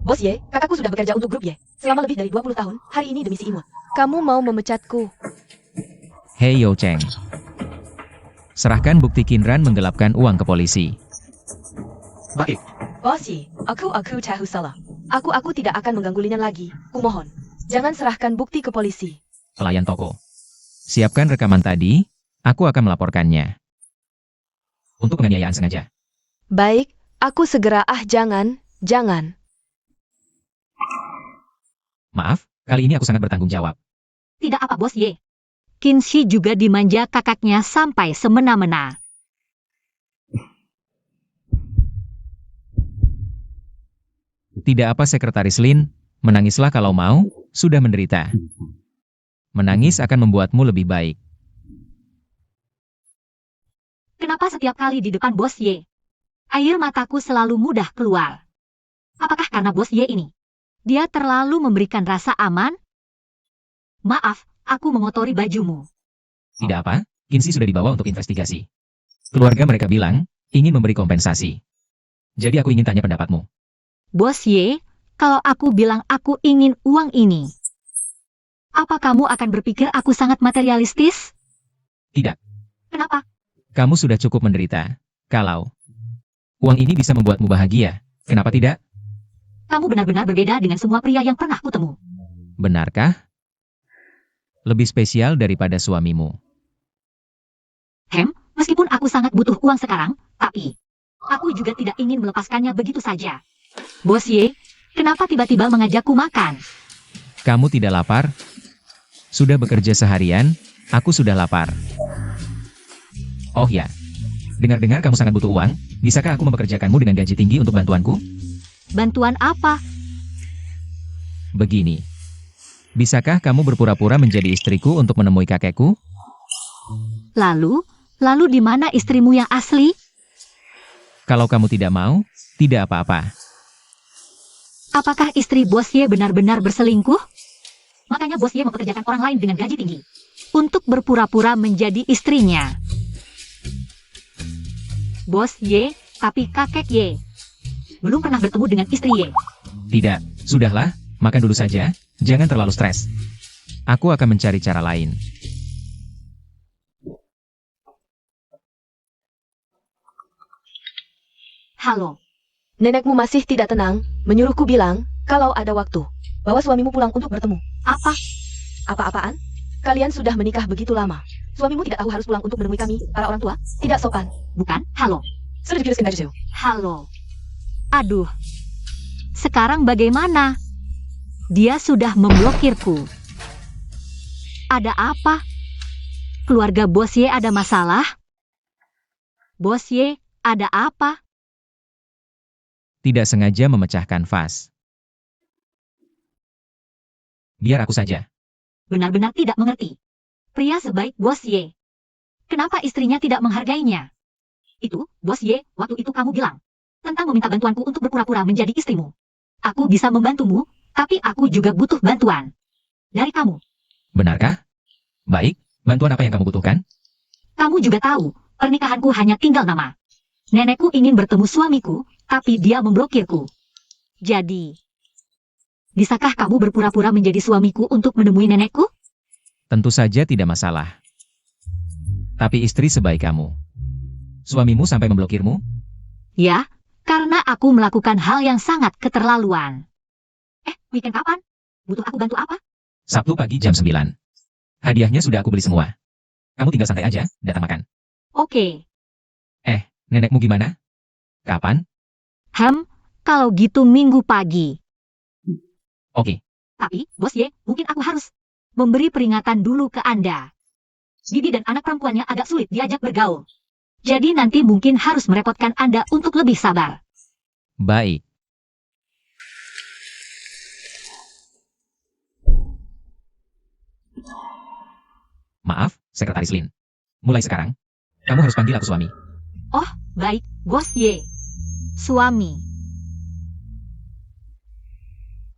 Bos Ye, kakakku sudah bekerja untuk grup Ye. Selama lebih dari 20 tahun, hari ini demi si imut. Kamu mau memecatku? Hei Yo Cheng. Serahkan bukti Kinran menggelapkan uang ke polisi. Baik. Bos Yi, aku tahu salah. Aku tidak akan mengganggu Linan lagi. Kumohon, jangan serahkan bukti ke polisi. Pelayan toko. Siapkan rekaman tadi, aku akan melaporkannya. Untuk penganiayaan sengaja. Baik, aku segera jangan. Maaf, kali ini aku sangat bertanggung jawab. Tidak apa bos Ye. Kinshi juga dimanja kakaknya sampai semena-mena. Tidak apa Sekretaris Lin, menangislah kalau mau, sudah menderita. Menangis akan membuatmu lebih baik. Kenapa setiap kali di depan bos Ye, air mataku selalu mudah keluar? Apakah karena bos Ye ini? Dia terlalu memberikan rasa aman? Maaf, aku mengotori bajumu. Tidak apa, Kinsi sudah dibawa untuk investigasi. Keluarga mereka bilang, ingin memberi kompensasi. Jadi aku ingin tanya pendapatmu. Bos Ye, kalau aku bilang aku ingin uang ini, apa kamu akan berpikir aku sangat materialistis? Tidak. Kenapa? Kamu sudah cukup menderita. Kalau uang ini bisa membuatmu bahagia, kenapa tidak? Kamu benar-benar berbeda dengan semua pria yang pernah kutemu. Benarkah? Lebih spesial daripada suamimu. Meskipun aku sangat butuh uang sekarang, tapi aku juga tidak ingin melepaskannya begitu saja. Bos Ye, kenapa tiba-tiba mengajakku makan? Kamu tidak lapar? Sudah bekerja seharian, aku sudah lapar. Oh ya, dengar-dengar kamu sangat butuh uang, bisakah aku mempekerjakanmu dengan gaji tinggi untuk bantuanku? Bantuan apa? Begini. Bisakah kamu berpura-pura menjadi istriku untuk menemui kakekku? Lalu di mana istrimu yang asli? Kalau kamu tidak mau, tidak apa-apa. Apakah istri Bos Ye benar-benar berselingkuh? Makanya Bos Ye mempekerjakan orang lain dengan gaji tinggi untuk berpura-pura menjadi istrinya. Bos Ye, tapi kakek Ye belum pernah bertemu dengan istri Ye. Tidak, sudahlah, makan dulu saja, jangan terlalu stres. Aku akan mencari cara lain. Halo, Nenekmu masih tidak tenang, menyuruhku bilang, kalau ada waktu, bawa suamimu pulang untuk bertemu. apa? Apa-apaan? Kalian sudah menikah begitu lama. Suamimu tidak tahu harus pulang untuk menemui kami, para orang tua? Tidak sopan. Bukan, halo. Sudah dikiriskan dari jauh. Halo. Aduh. Sekarang bagaimana? Dia sudah memblokirku. Ada apa? Keluarga Bos Ye ada masalah? Bos Ye, ada apa? Tidak sengaja memecahkan vas. Biar aku saja. Benar-benar tidak mengerti. Pria sebaik Bos Ye kenapa istrinya tidak menghargainya? Itu, Bos Ye, waktu itu kamu bilang tentang meminta bantuanku untuk berpura-pura menjadi istrimu. Aku bisa membantumu, tapi aku juga butuh bantuan dari kamu. Benarkah? Baik, bantuan apa yang kamu butuhkan? Kamu juga tahu, pernikahanku hanya tinggal nama. Nenekku ingin bertemu suamiku, tapi dia memblokirku. Jadi, bisakah kamu berpura-pura menjadi suamiku untuk menemui nenekku? Tentu saja tidak masalah. Tapi istri sebaik kamu. Suamimu sampai memblokirmu? Ya, karena aku melakukan hal yang sangat keterlaluan. Weekend kapan? Butuh aku bantu apa? Sabtu pagi jam 9. Hadiahnya sudah aku beli semua. Kamu tinggal santai aja, datang makan. Oke. Nenekmu gimana? Kapan? Kalau gitu minggu pagi. Oke, Tapi, Bos Ye, mungkin aku harus memberi peringatan dulu ke Anda. Bibi dan anak perempuannya agak sulit diajak bergaul. Jadi nanti mungkin harus merepotkan Anda untuk lebih sabar. baik. Maaf, Sekretaris Lin. Mulai sekarang, kamu harus panggil aku suami. Baik, Bos Ye. Suami.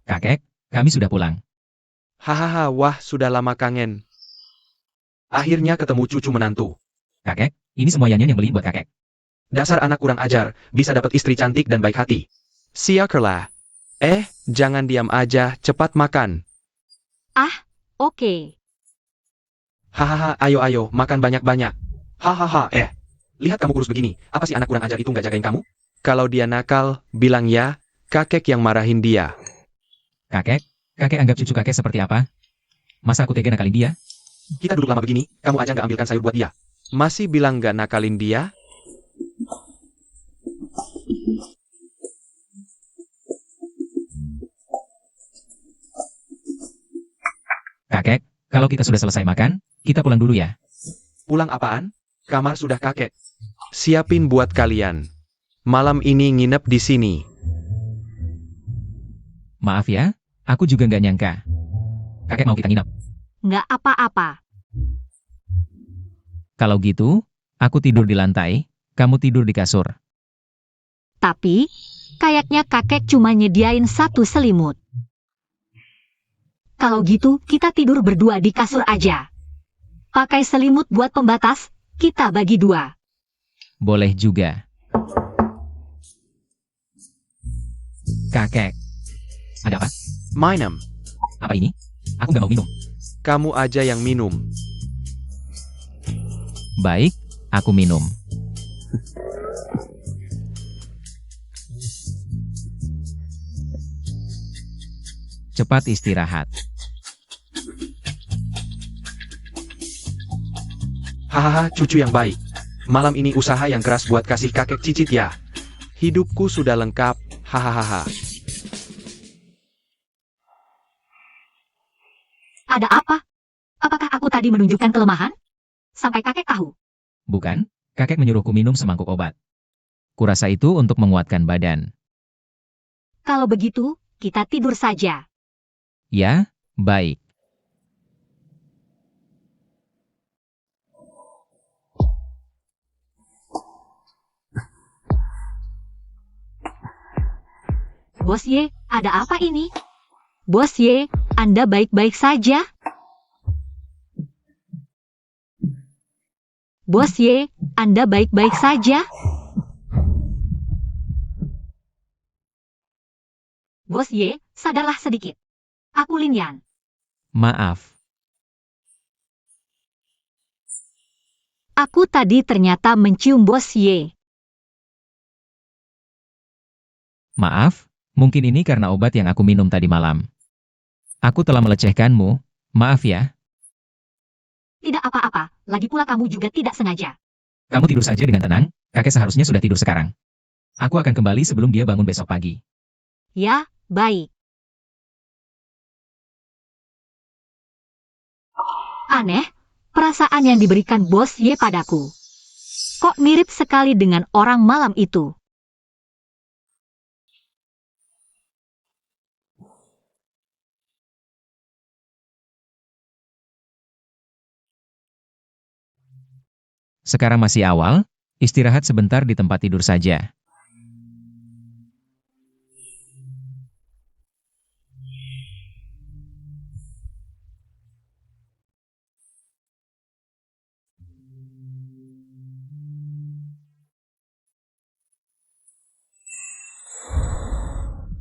Kakek, kami sudah pulang. Hahaha, wah sudah lama kangen. Akhirnya ketemu cucu menantu. Kakek, ini semua Yanyan yang beli buat kakek. Dasar anak kurang ajar, bisa dapat istri cantik dan baik hati. Siakerlah. Jangan diam aja, cepat makan. Oke. Hahaha, ayo, makan banyak-banyak. Hahaha, lihat kamu kurus begini, apa sih anak kurang ajar itu nggak jagain kamu? Kalau dia nakal, bilang ya, kakek yang marahin dia. Kakek anggap cucu kakek seperti apa? Masa aku tega nakalin dia? Kita duduk lama begini, kamu aja nggak ambilkan sayur buat dia. Masih bilang nggak nakalin dia? Kakek, kalau kita sudah selesai makan, kita pulang dulu ya. Pulang apaan? Kamar sudah kakek siapin buat kalian. Malam ini nginep di sini. Maaf ya, aku juga nggak nyangka. Kakek mau kita nginep. Nggak apa-apa. Kalau gitu, aku tidur di lantai, kamu tidur di kasur. Tapi, kayaknya kakek cuma nyediain satu selimut. Kalau gitu, kita tidur berdua di kasur aja. Pakai selimut buat pembatas, kita bagi dua. Boleh juga. Kakek. Ada apa? Minum. Apa ini? Aku nggak mau minum. Kamu aja yang minum. Baik, aku minum. Cepat istirahat. Hahaha, cucu yang baik. Malam ini usaha yang keras buat kasih kakek cicit ya. Hidupku sudah lengkap, hahaha. Ada apa? Apakah aku tadi menunjukkan kelemahan? Sampai kakek tahu. Bukan, kakek menyuruhku minum semangkuk obat. Kurasa itu untuk menguatkan badan. Kalau begitu, kita tidur saja. Ya, baik. Bos Ye, ada apa ini? Bos Ye, Anda baik-baik saja? Bos Ye, Anda baik-baik saja? Bos Ye, sadarlah sedikit. Aku Lin Yan. Maaf. Aku tadi ternyata mencium Bos Ye. Maaf, mungkin ini karena obat yang aku minum tadi malam. Aku telah melecehkanmu, maaf ya. Tidak apa-apa, lagi pula kamu juga tidak sengaja. Kamu tidur saja dengan tenang, kakek seharusnya sudah tidur sekarang. Aku akan kembali sebelum dia bangun besok pagi. Ya, baik. Aneh, perasaan yang diberikan Bos Ye padaku. Kok mirip sekali dengan orang malam itu? Sekarang masih awal, istirahat sebentar di tempat tidur saja.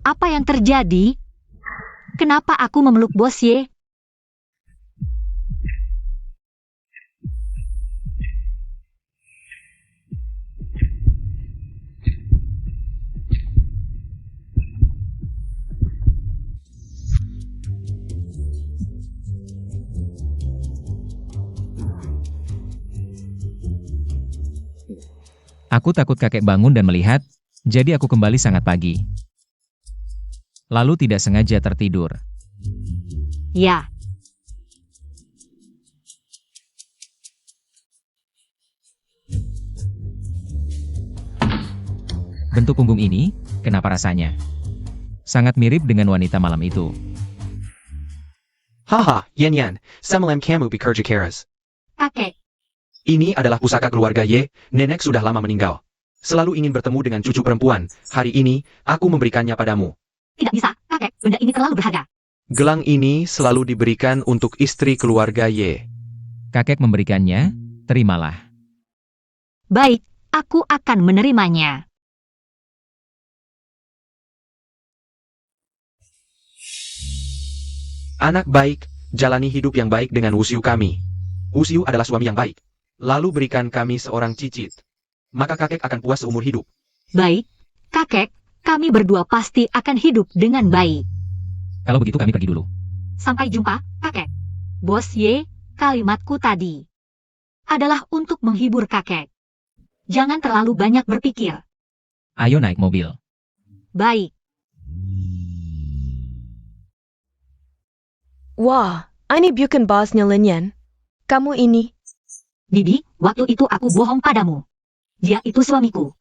Apa yang terjadi? Kenapa aku memeluk Bos Ye? Aku takut kakek bangun dan melihat, jadi aku kembali sangat pagi. Lalu tidak sengaja tertidur. Ya, Bentuk punggung ini, kenapa rasanya? Sangat mirip dengan wanita malam itu. Haha, Yan, semalam kamu bekerja keras. kakek. Ini adalah pusaka keluarga Ye, nenek sudah lama meninggal. Selalu ingin bertemu dengan cucu perempuan, hari ini, aku memberikannya padamu. Tidak bisa, kakek. Benda ini terlalu berharga. Gelang ini selalu diberikan untuk istri keluarga Ye. Kakek memberikannya, terimalah. Baik, aku akan menerimanya. Anak baik, jalani hidup yang baik dengan Wusyu kami. Wusyu adalah suami yang baik. Lalu berikan kami seorang cicit. Maka kakek akan puas seumur hidup. Baik, kakek. Kami berdua pasti akan hidup dengan baik. Kalau begitu kami pergi dulu. Sampai jumpa, kakek. Bos Ye, kalimatku tadi adalah untuk menghibur kakek. Jangan terlalu banyak berpikir. Ayo naik mobil. Baik. Wah, ini bukan bosnya Linyan. Kamu ini. Bibi, waktu itu aku bohong padamu. Dia itu suamiku.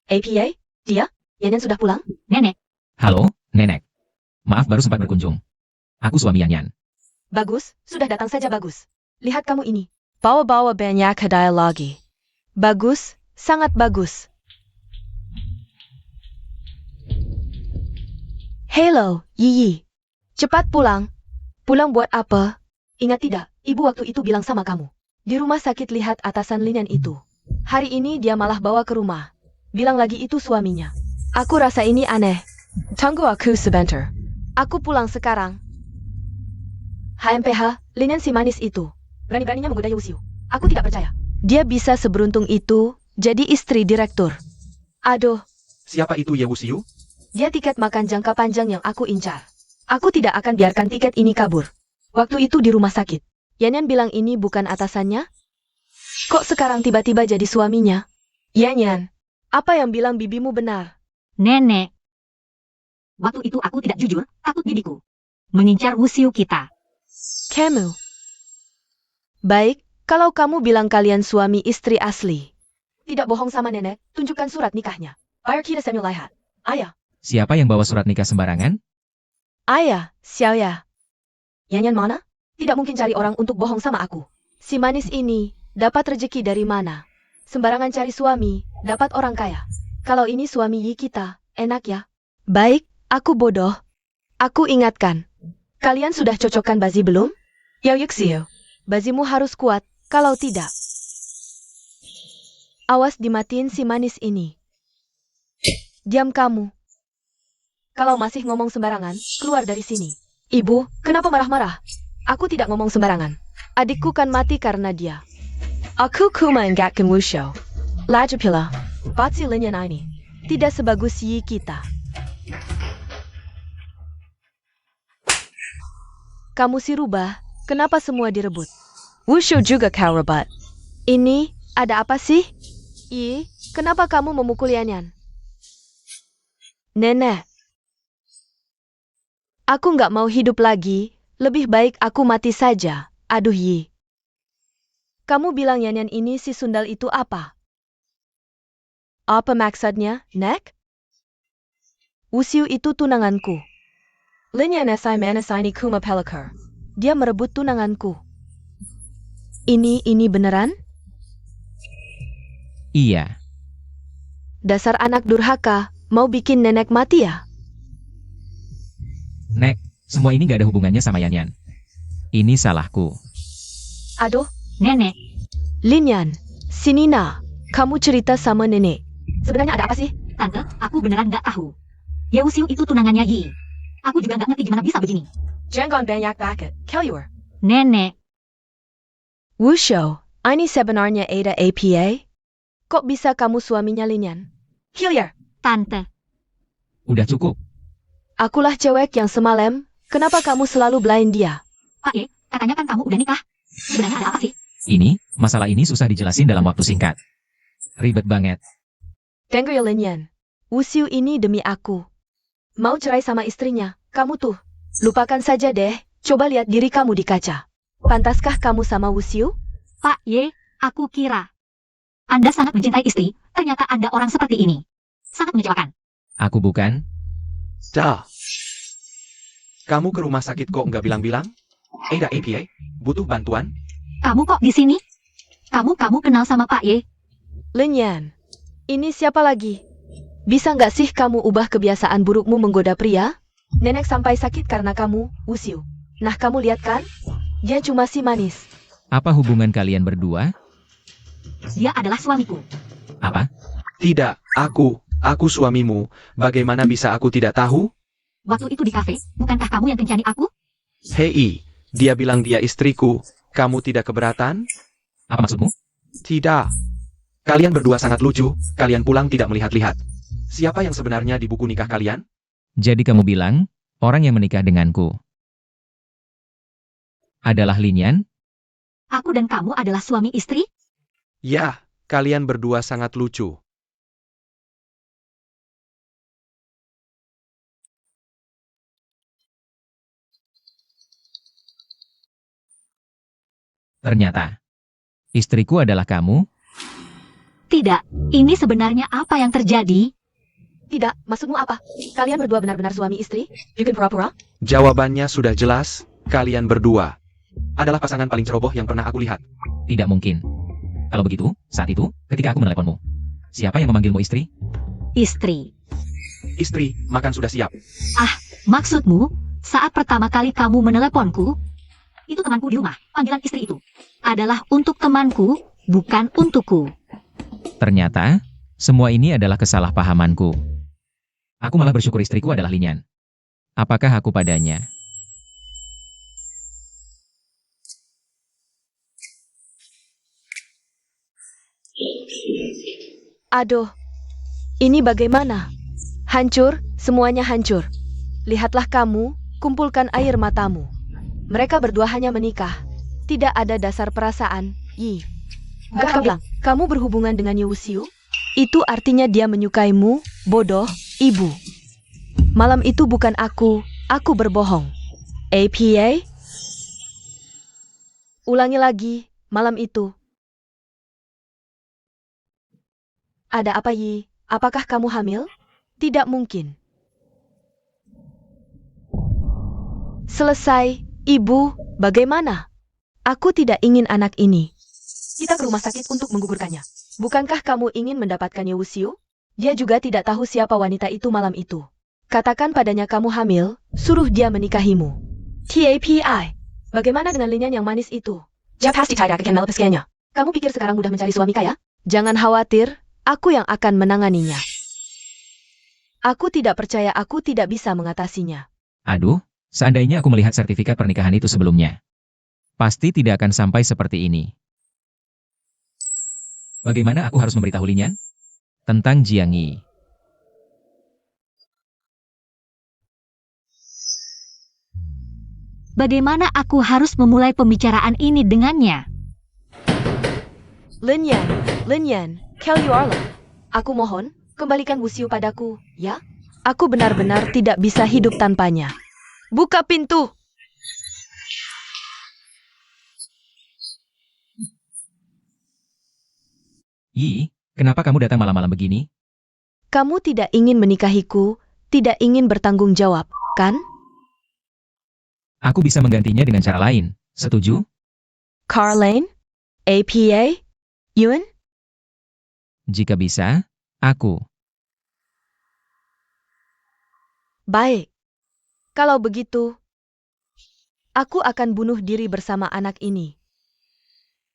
APA? Dia? Yan sudah pulang? Nenek, Halo, Nenek. Maaf baru sempat berkunjung. Aku suami Yan. Bagus, sudah datang saja bagus. Lihat kamu ini. Bawa-bawa banyak hadiah lagi. Bagus, sangat bagus. Hello, Yiyi. Cepat pulang. Pulang buat apa? Ingat tidak, ibu waktu itu bilang sama kamu. Di rumah sakit lihat atasan Linyan itu. Hari ini dia malah bawa ke rumah. Bilang lagi itu suaminya. Aku rasa ini aneh. Tunggu aku sebentar. Aku pulang sekarang. HMPH, Linyan si manis itu. Berani-beraninya menggoda Wusyu. Aku tidak percaya. Dia bisa seberuntung itu, jadi istri direktur. Aduh, Siapa itu Ye Wusyu? dia tiket makan jangka panjang yang aku incar. Aku tidak akan biarkan tiket ini kabur. Waktu itu di rumah sakit. Yanyan bilang ini bukan atasannya? Kok sekarang tiba-tiba jadi suaminya? Yanyan, apa yang bilang bibimu benar? nenek. Waktu itu aku tidak jujur, takut bibiku mengincar Wusyu kita. Kamu. Baik, kalau kamu bilang kalian suami istri asli. Tidak bohong sama nenek, tunjukkan surat nikahnya. Bayar kita Samuel lihat. Ayah. Siapa yang bawa surat nikah sembarangan? Ayah, Xiaoya. Yanyan mana? Tidak mungkin cari orang untuk bohong sama aku. Si manis ini, dapat rezeki dari mana? Sembarangan cari suami, dapat orang kaya. Kalau ini suami Yi kita, enak ya? Baik, aku bodoh. Aku ingatkan. Kalian sudah cocokkan bazi belum? Yao Yuxiu. Bazimu harus kuat, kalau tidak. Awas dimatiin si manis ini. Diam kamu. Kalau masih ngomong sembarangan, keluar dari sini. Ibu, kenapa marah-marah? Aku tidak ngomong sembarangan. Adikku kan mati karena dia. Aku mengingatkan Wushu. Laju pila. Batsi Linyan ini. Tidak sebagus Yi kita. Kamu si rubah, kenapa semua direbut? Wushu juga kau rebut. Ini, ada apa sih? Yi, kenapa kamu memukul Yanyan? Nenek. Aku nggak mau hidup lagi, lebih baik aku mati saja. Aduh Yi. Kamu bilang Yanyan ini si sundal itu apa? Apa maksudnya, Nek? Wusyu itu tunanganku. Linyan si manis ini kuma pelakar. Dia merebut tunanganku. Ini beneran? Iya, Dasar anak durhaka, mau bikin nenek mati ya? Nek, semua ini gak ada hubungannya sama Yan. Ini salahku. Aduh, Nenek, Linyan, sini nak. Kamu cerita sama nenek. Sebenarnya ada apa sih? Tante, aku beneran nggak tahu. Ye Wuxiu itu tunangannya Yi. Aku juga nggak ngerti gimana bisa begini. Jangan banyak bakit, Kelyur. Nenek, Wusho, ini sebenarnya Ada APA? Kok bisa kamu suaminya Linyan? Hillier, Tante, Udah cukup. akulah cewek yang semalam. Kenapa kamu selalu belain dia? Pak Ye, katanya kan kamu udah nikah. Sebenarnya ada apa sih? Masalah ini susah dijelasin dalam waktu singkat. Ribet banget. Dengar ya Linyan. Wuxiu ini demi aku. Mau cerai sama istrinya, kamu tuh. Lupakan saja deh, coba lihat diri kamu di kaca. Pantaskah kamu sama Wuxiu? Pak Ye, aku kira Anda sangat mencintai istri, ternyata Anda orang seperti ini. Sangat mengecewakan. Aku bukan. Dah. Kamu ke rumah sakit kok nggak bilang-bilang? Ada APA? Butuh bantuan? Kamu kok di sini? Kamu kenal sama Pak Ye? Linyan, ini siapa lagi? Bisa nggak sih kamu ubah kebiasaan burukmu menggoda pria? Nenek sampai sakit karena kamu, Wuxiu. Nah kamu lihat kan? Dia cuma si manis. Apa hubungan kalian berdua? Dia adalah suamiku. Apa? Tidak, aku suamimu. Bagaimana bisa aku tidak tahu? Waktu itu di kafe, bukankah kamu yang kencani aku? Hei, dia bilang dia istriku. Kamu tidak keberatan? Apa maksudmu? Tidak. Kalian berdua sangat lucu, kalian pulang tidak melihat-lihat. Siapa yang sebenarnya di buku nikah kalian? Jadi kamu bilang, orang yang menikah denganku adalah Linyan? Aku dan kamu adalah suami istri? Ya, kalian berdua sangat lucu. Ternyata, istriku adalah kamu? Tidak, ini sebenarnya apa yang terjadi? Tidak, maksudmu apa? Kalian berdua benar-benar suami istri? Bikin pura-pura? Jawabannya sudah jelas, kalian berdua adalah pasangan paling ceroboh yang pernah aku lihat. Tidak mungkin. Kalau begitu, saat itu, ketika aku meneleponmu, siapa yang memanggilmu istri? Istri. Istri, makan sudah siap. Maksudmu, saat pertama kali kamu meneleponku, itu temanku di rumah, panggilan istri itu adalah untuk temanku, bukan untukku. Ternyata, semua ini adalah kesalahpahamanku. Aku malah bersyukur istriku adalah Linyan. Apakah aku padanya? Aduh, ini bagaimana? Hancur, semuanya hancur. Lihatlah kamu, kumpulkan air matamu. Mereka berdua hanya menikah. Tidak ada dasar perasaan, Yi. Gak bilang, kamu berhubungan dengan Ye Wuxiu? Itu artinya dia menyukaimu, bodoh, ibu. Malam itu bukan aku berbohong. APA? Ulangi lagi, malam itu. Ada apa Yi? Apakah kamu hamil? Tidak mungkin. Selesai, ibu, bagaimana? Aku tidak ingin anak ini. Kita ke rumah sakit untuk menggugurkannya. Bukankah kamu ingin mendapatkan Ye Wuxiu? Dia juga tidak tahu siapa wanita itu malam itu. Katakan padanya kamu hamil, suruh dia menikahimu. TAPI. Bagaimana dengan Linyan yang manis itu? Dia pasti tidak akan melepaskannya. Kamu pikir sekarang mudah mencari suami kaya? Jangan khawatir, aku yang akan menanganinya. Aku tidak percaya aku tidak bisa mengatasinya. Aduh, seandainya aku melihat sertifikat pernikahan itu sebelumnya. Pasti tidak akan sampai seperti ini. Bagaimana aku harus memberitahu Linyan? Tentang Jiang Yi. Bagaimana aku harus memulai pembicaraan ini dengannya? Linyan, Kelyuarla. Aku mohon, kembalikan Wuxiu padaku, ya? Aku benar-benar tidak bisa hidup tanpanya. Buka pintu! Yi, kenapa kamu datang malam-malam begini? Kamu tidak ingin menikahiku, tidak ingin bertanggung jawab, kan? Aku bisa menggantinya dengan cara lain. Setuju? Carlane? APA? Yun? Jika bisa, aku. Baik. Kalau begitu, aku akan bunuh diri bersama anak ini.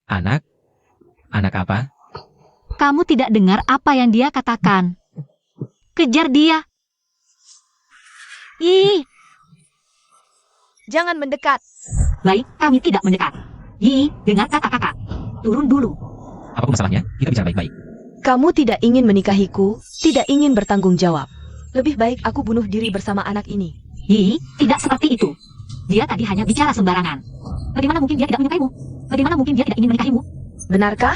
Anak? Anak apa? Kamu tidak dengar apa yang dia katakan. Kejar dia. Ih, Jangan mendekat. baik, kami tidak mendekat. Ih, dengar kata kakak. Turun dulu. Apapun masalahnya, kita bicara baik-baik. Kamu tidak ingin menikahiku, tidak ingin bertanggung jawab. Lebih baik aku bunuh diri bersama anak ini. Ih, tidak seperti itu. Dia tadi hanya bicara sembarangan. Bagaimana mungkin dia tidak menyukaimu? Bagaimana mungkin dia tidak ingin menikahimu? Benarkah?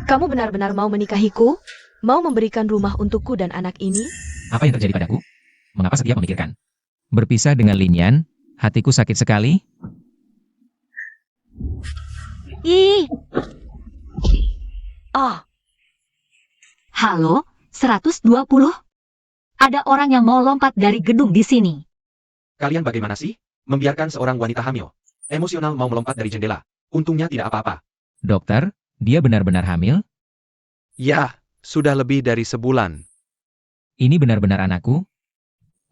Kamu benar-benar mau menikahiku? Mau memberikan rumah untukku dan anak ini? Apa yang terjadi padaku? Mengapa setiap memikirkan? Berpisah dengan Lin Yan, hatiku sakit sekali. Ih, Ah, halo, 120? Ada orang yang mau lompat dari gedung di sini. Kalian bagaimana sih? Membiarkan seorang wanita hamil. Emosional mau melompat dari jendela. Untungnya tidak apa-apa. Dokter, dia benar-benar hamil? Ya, sudah lebih dari sebulan. Ini benar-benar anakku?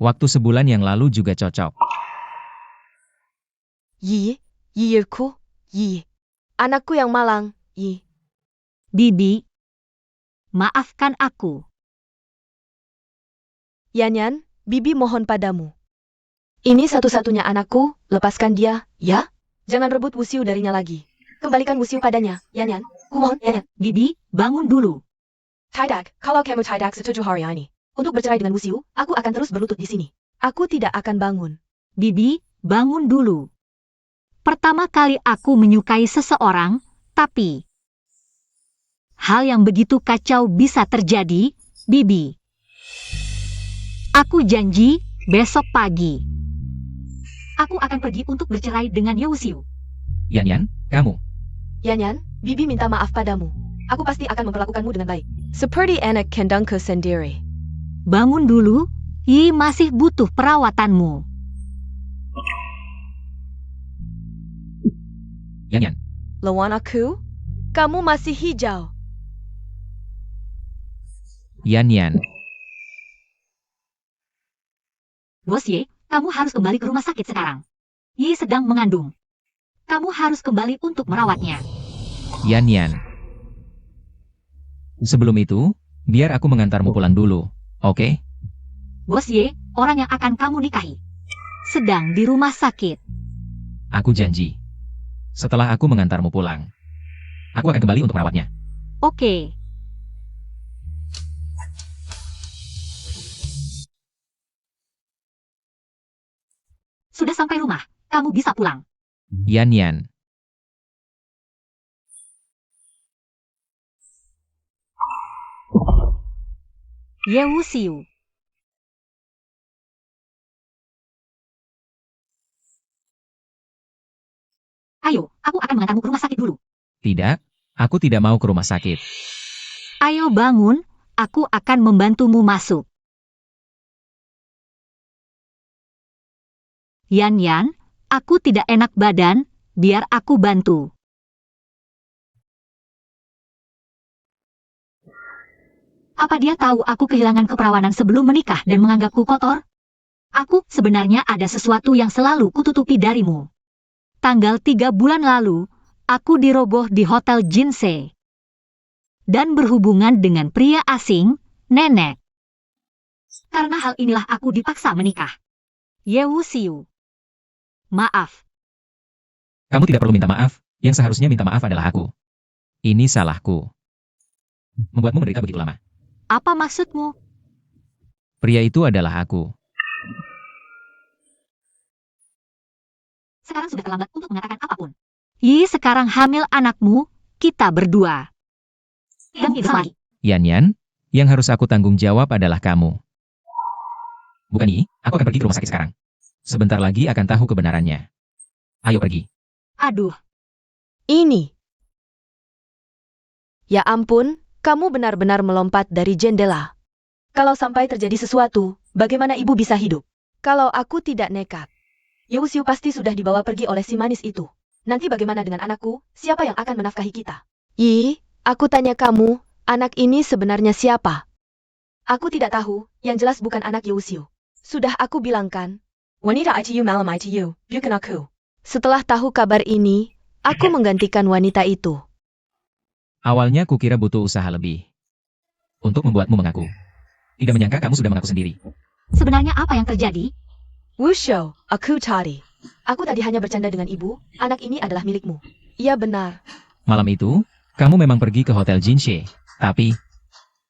Waktu sebulan yang lalu juga cocok. Yiku, Yi. Anakku yang malang, Yi. Bibi, maafkan aku. Yanyan, Bibi mohon padamu. Ini satu-satunya anakku, lepaskan dia, ya? Jangan rebut Wusiu darinya lagi. Kembalikan Wusiu padanya, Yanyan. Kumohon, Yanyan. Bibi, bangun dulu. Tidak, kalau kamu tidak setuju hari ini, untuk bercerai dengan Wusiu, aku akan terus berlutut di sini. Aku tidak akan bangun. Bibi, bangun dulu. Pertama kali aku menyukai seseorang, tapi hal yang begitu kacau bisa terjadi, Bibi. Aku janji, besok pagi. Aku akan pergi untuk bercerai dengan Yeusiu. Yan Yan, kamu. Yanyan, Bibi minta maaf padamu. Aku pasti akan memperlakukanmu dengan baik. Seperti anak kandangku sendiri. Bangun dulu, Yi masih butuh perawatanmu. Yan Yan, Lawan aku? Kamu masih hijau. Yan Yan. Bos Ye, kamu harus kembali ke rumah sakit sekarang. Yi sedang mengandung. Kamu harus kembali untuk merawatnya. Yan Yan. Sebelum itu, biar aku mengantarmu pulang dulu, oke? Bos Ye, orang yang akan kamu nikahi, sedang di rumah sakit. Aku janji. Setelah aku mengantarmu pulang, aku akan kembali untuk merawatnya. Oke. Sudah sampai rumah, kamu bisa pulang. Yan Yan. Yewusiu. Ayo, aku akan mengantarmu ke rumah sakit dulu. Tidak, aku tidak mau ke rumah sakit. Ayo bangun, aku akan membantumu masuk. Yan Yan, aku tidak enak badan, biar aku bantu. Apa dia tahu aku kehilangan keperawanan sebelum menikah dan menganggapku kotor? Aku sebenarnya ada sesuatu yang selalu kututupi darimu. Tanggal 3 bulan lalu, aku diroboh di Hotel Jinsei. Dan berhubungan dengan pria asing, nenek. Karena hal inilah aku dipaksa menikah. Yewusiu. Maaf. Kamu tidak perlu minta maaf, yang seharusnya minta maaf adalah aku. Ini salahku. Membuatmu menderita begitu lama. Apa maksudmu? Pria itu adalah aku. Sekarang sudah terlambat untuk mengatakan apapun. Yi sekarang hamil anakmu, kita berdua. Dan itu lagi. Yan Yan, yang harus aku tanggung jawab adalah kamu. Bukan Yi, aku akan pergi ke rumah sakit sekarang. Sebentar lagi akan tahu kebenarannya. Ayo pergi. Aduh, Ini. Ya ampun, kamu benar-benar melompat dari jendela. Kalau sampai terjadi sesuatu, bagaimana ibu bisa hidup? Kalau aku tidak nekat, Yewusiu pasti sudah dibawa pergi oleh si manis itu. Nanti bagaimana dengan anakku? Siapa yang akan menafkahi kita? Yi, aku tanya kamu, Anak ini sebenarnya siapa? Aku tidak tahu, yang jelas bukan anak Yusio. Sudah aku bilangkan. Wanita ITU malam ITU, bukan aku. Setelah tahu kabar ini, aku menggantikan wanita itu. Awalnya kukira butuh usaha lebih untuk membuatmu mengaku. Tidak menyangka kamu sudah mengaku sendiri. Sebenarnya apa yang terjadi? Wusho, aku tadi. Aku tadi hanya bercanda dengan ibu, anak ini adalah milikmu. Iya benar. Malam itu, kamu memang pergi ke Hotel Jinshe. Tapi,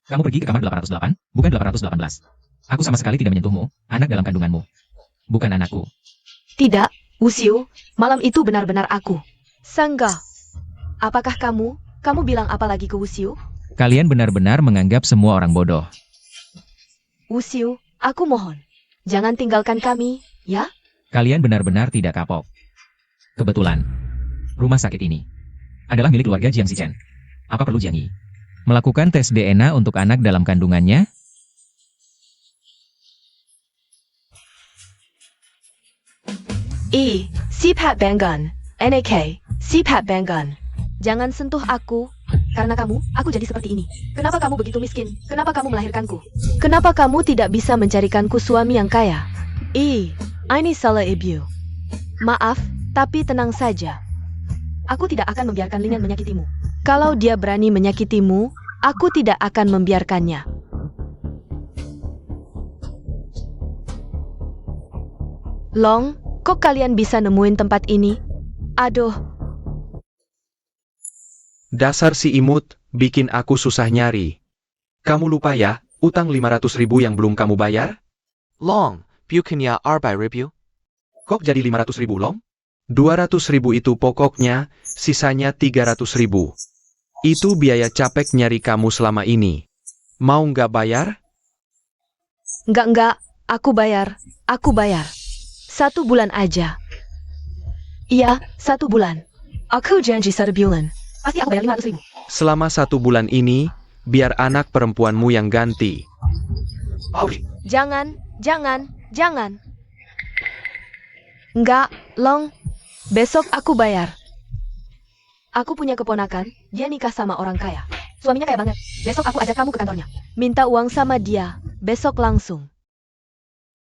kamu pergi ke kamar 808, bukan 818. Aku sama sekali tidak menyentuhmu, anak dalam kandunganmu. Bukan anakku. Tidak, Wusio, malam itu benar-benar aku. Sangga. Apakah kamu bilang apa lagi ke Wusio? Kalian benar-benar menganggap semua orang bodoh. Wusio, aku mohon. Jangan tinggalkan kami, ya? Kalian benar-benar tidak kapok. Kebetulan, rumah sakit ini adalah milik keluarga Jiang Shichen. Apa perlu Jiang Yi melakukan tes DNA untuk anak dalam kandungannya? Sipat Banggan, NAK, Sipat Banggan. Jangan sentuh aku, karena aku jadi seperti ini. Kenapa kamu begitu miskin? Kenapa kamu melahirkanku? Kenapa kamu tidak bisa mencarikanku suami yang kaya? Ini salah ibu. Maaf, tapi tenang saja. Aku tidak akan membiarkan Linian menyakitimu. Kalau dia berani menyakitimu, aku tidak akan membiarkannya. Long, kok kalian bisa nemuin tempat ini? Aduh. Dasar si imut, bikin aku susah nyari. Kamu lupa ya, utang 500.000 yang belum kamu bayar? Long, bukannya 200.000? Kok jadi 500.000 Long? 200.000 itu pokoknya, sisanya 300.000. Itu biaya capek nyari kamu selama ini. Mau nggak bayar? Enggak, aku bayar. 1 bulan aja. Iya, 1 bulan. Aku janji 1 bulan. Pasti aku bayar 500.000. Selama 1 bulan ini, biar anak perempuanmu yang ganti. Jangan. Enggak, Long. Besok aku bayar. Aku punya keponakan, dia nikah sama orang kaya. Suaminya kaya banget. Besok aku ajak kamu ke kantornya. Minta uang sama dia, besok langsung.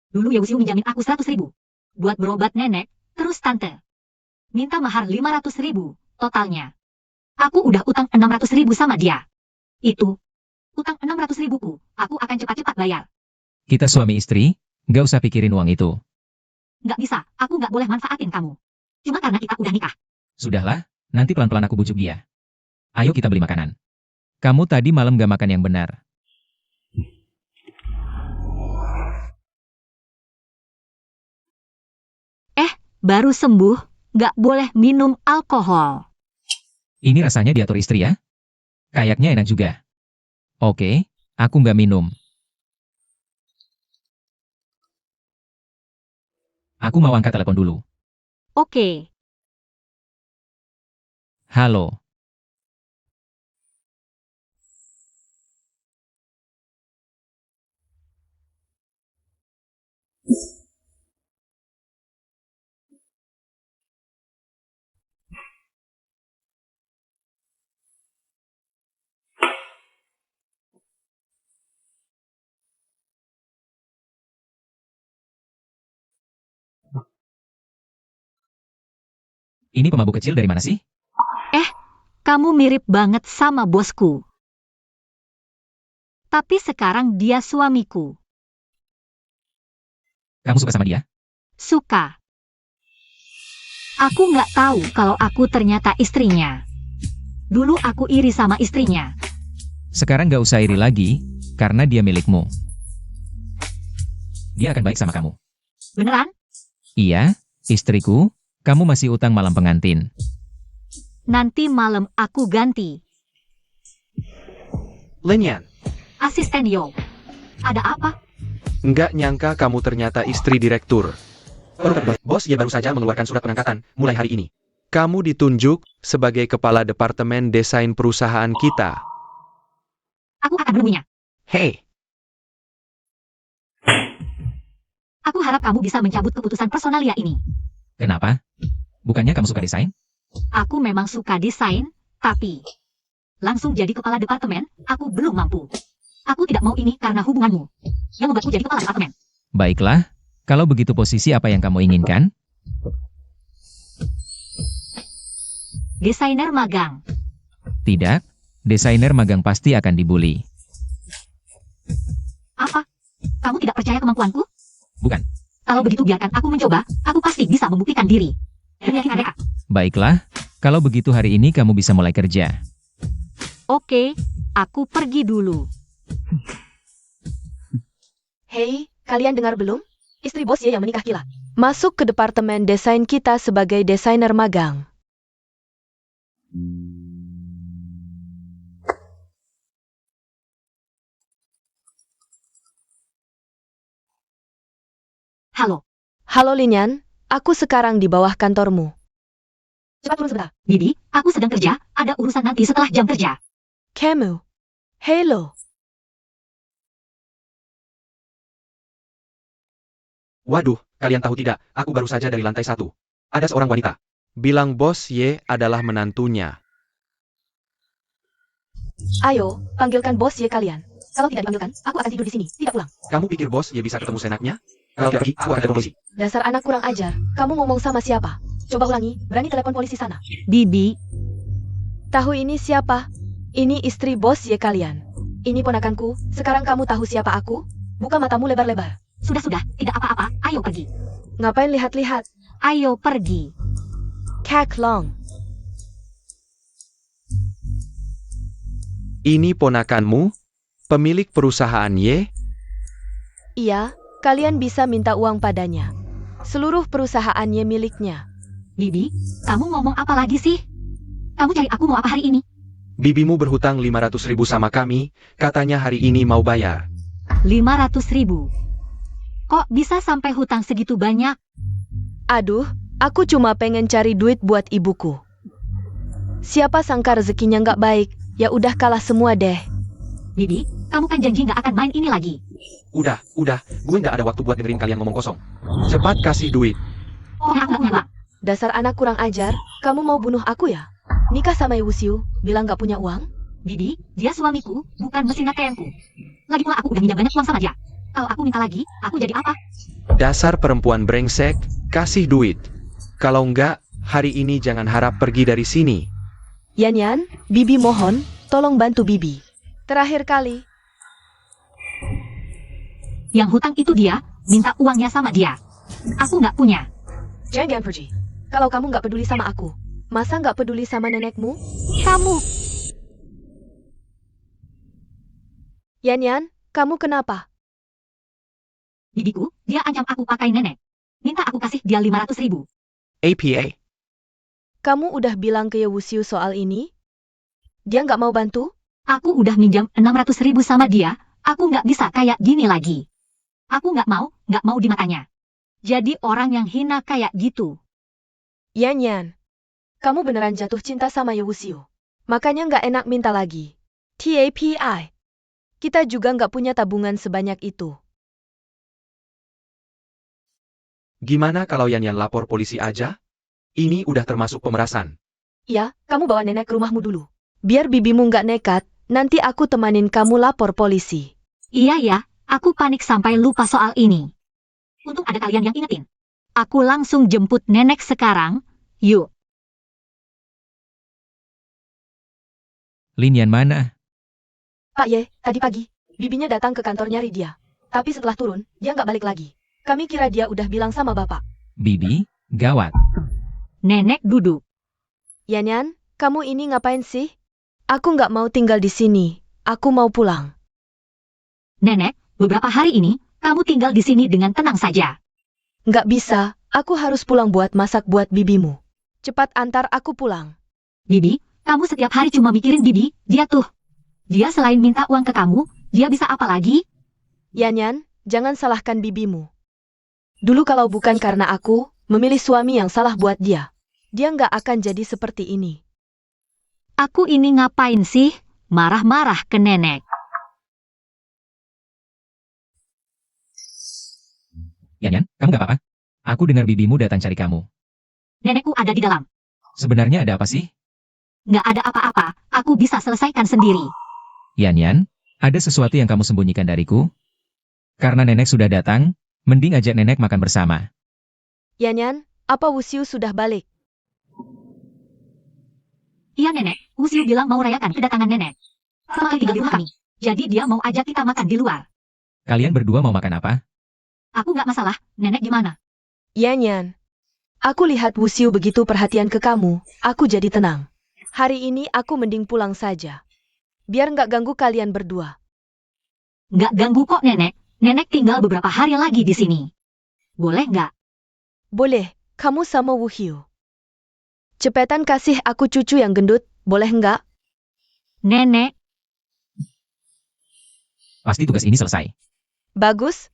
Dulu Yusio minjamin aku 100.000 buat berobat nenek, terus tante minta mahar 500.000 totalnya. Aku udah utang 600.000 sama dia. Itu utang 600.000 ku, aku akan cepat-cepat bayar. Kita suami istri, nggak usah pikirin uang itu. Nggak bisa, aku nggak boleh manfaatin kamu. Cuma karena kita udah nikah. Sudahlah, nanti pelan-pelan aku bujuk dia. Ayo kita beli makanan. Kamu tadi malam gak makan yang benar. Baru sembuh, nggak boleh minum alkohol. Ini rasanya diatur istri ya? Kayaknya enak juga. Oke, aku nggak minum. Aku mau angkat telepon dulu. Oke. Halo. Ini pemabuk kecil dari mana sih? Kamu mirip banget sama bosku. Tapi sekarang dia suamiku. Kamu suka sama dia? Suka. Aku nggak tahu kalau aku ternyata istrinya. Dulu aku iri sama istrinya. Sekarang nggak usah iri lagi, karena dia milikmu. Dia akan baik sama kamu. Beneran? Iya, istriku, kamu masih utang malam pengantin. Nanti malam aku ganti. Linian, Asisten Yo. Ada apa? nggak nyangka kamu ternyata istri direktur. Bos ya baru saja mengeluarkan surat pengangkatan, mulai hari ini. Kamu ditunjuk sebagai kepala departemen desain perusahaan kita. Aku akan menemuinya. Hei, Aku harap kamu bisa mencabut keputusan personalia ini. Kenapa? Bukannya kamu suka desain? Aku memang suka desain, tapi langsung jadi kepala departemen, aku belum mampu. Aku tidak mau ini karena hubunganmu, yang membuatku jadi kepala departemen. Baiklah, kalau begitu posisi apa yang kamu inginkan? Desainer magang. Tidak, desainer magang pasti akan dibully. Apa? Kamu tidak percaya kemampuanku? Bukan. Kalau begitu biarkan aku mencoba, aku pasti bisa membuktikan diri. Adek. Baiklah, kalau begitu hari ini kamu bisa mulai kerja. Oke, aku pergi dulu. Hei, kalian dengar belum? Istri bos Ye yang menikah kilat. Masuk ke departemen desain kita sebagai desainer magang. Halo, Halo Linyan, aku sekarang di bawah kantormu. cepat turun sebentar. Bibi, aku sedang kerja, ada urusan nanti setelah jam kerja. Kamu. Hello. Waduh, kalian tahu tidak, aku baru saja dari lantai 1. Ada seorang wanita. Bilang bos Ye adalah menantunya. Ayo, panggilkan bos Ye kalian. Kalau tidak dipanggilkan, aku akan tidur di sini, tidak pulang. Kamu pikir bos ya bisa ketemu senaknya? Kalau tidak pergi, aku akan telepon polisi. Dasar anak kurang ajar, kamu ngomong sama siapa? Coba ulangi, berani telepon polisi sana. Bibi, Tahu ini siapa? Ini istri bos Ye kalian. Ini ponakanku, sekarang kamu tahu siapa aku? Buka matamu lebar-lebar. sudah, tidak apa-apa, ayo pergi. Ngapain lihat-lihat? Ayo pergi. Kak Long. Ini ponakanmu? Pemilik perusahaan Ye? Iya, kalian bisa minta uang padanya. Seluruh perusahaannya miliknya. Bibi, kamu ngomong apa lagi sih? Kamu cari aku mau apa hari ini? Bibimu berhutang 500.000 sama kami, katanya hari ini mau bayar. 500.000. Kok bisa sampai hutang segitu banyak? Aduh, aku cuma pengen cari duit buat ibuku. Siapa sangka rezekinya nggak baik, ya udah kalah semua deh. Bibi, kamu kan janji nggak akan main ini lagi. Udah, gue nggak ada waktu buat dengerin kalian ngomong kosong. Cepat kasih duit. Oh, aku nggak punya uang. Dasar anak kurang ajar, kamu mau bunuh aku ya? Nikah sama Wusiu, bilang nggak punya uang? Bibi, dia suamiku, bukan mesin ATM-ku. Lagi pula aku udah minjam banyak uang sama dia. Kalau aku minta lagi, aku jadi apa? Dasar perempuan brengsek, kasih duit. Kalau enggak, hari ini jangan harap pergi dari sini. Yan, Bibi mohon, tolong bantu Bibi. Terakhir kali. Yang hutang itu dia, minta uangnya sama dia. Aku nggak punya. Jangan pergi. Kalau kamu nggak peduli sama aku, masa nggak peduli sama nenekmu? Kamu, Yan, kamu kenapa? bibiku, dia ancam aku pakai nenek. Minta aku kasih dia 500.000. APA. Kamu udah bilang ke Wusiu soal ini? Dia nggak mau bantu? Aku udah minjam 600.000 sama dia, aku nggak bisa kayak gini lagi. Aku nggak mau dimakannya. Jadi orang yang hina kayak gitu. Yan, kamu beneran jatuh cinta sama Wusiu. Makanya nggak enak minta lagi. TAPI. Kita juga nggak punya tabungan sebanyak itu. Gimana kalau Yan lapor polisi aja? Ini udah termasuk pemerasan. Ya, kamu bawa nenek ke rumahmu dulu. Biar bibimu nggak nekat, nanti aku temanin kamu lapor polisi. Iya ya, aku panik sampai lupa soal ini. Untung ada kalian yang ingetin. Aku langsung jemput nenek sekarang, yuk. Linyan mana? Pak Ye, tadi pagi, bibinya datang ke kantor nyari dia. Tapi setelah turun, dia nggak balik lagi. Kami kira dia udah bilang sama bapak. Bibi, gawat. Nenek duduk. Yan, kamu ini ngapain sih? Aku nggak mau tinggal di sini. Aku mau pulang. Nenek, beberapa hari ini, kamu tinggal di sini dengan tenang saja. Nggak bisa, aku harus pulang buat masak buat bibimu. Cepat antar aku pulang. Bibi, kamu setiap hari cuma mikirin Bibi, dia tuh. Dia selain minta uang ke kamu, dia bisa apa lagi? Yan, jangan salahkan bibimu. Dulu kalau bukan karena aku, memilih suami yang salah buat dia nggak akan jadi seperti ini. Aku ini ngapain sih? Marah-marah ke nenek. Yan, kamu gak apa-apa? Aku dengar bibimu datang cari kamu. Nenekku ada di dalam. Sebenarnya ada apa sih? Nggak ada apa-apa, aku bisa selesaikan sendiri. Yan, ada sesuatu yang kamu sembunyikan dariku? Karena nenek sudah datang, mending ajak nenek makan bersama. Yan, apa Wusiu sudah balik? Iya nenek, Wusiu bilang mau rayakan kedatangan nenek. Selama kali tinggal di rumah kami. Jadi dia mau ajak kita makan di luar. Kalian berdua mau makan apa? Aku nggak masalah, nenek gimana? Yan, aku lihat Wusiu begitu perhatian ke kamu, aku jadi tenang. Hari ini aku mending pulang saja. Biar nggak ganggu kalian berdua. Nggak ganggu kok nenek. Nenek tinggal beberapa hari lagi di sini. Boleh nggak? Boleh, kamu sama Wuhiu. Cepetan kasih aku cucu yang gendut, boleh nggak? Nenek, Pasti tugas ini selesai. Bagus?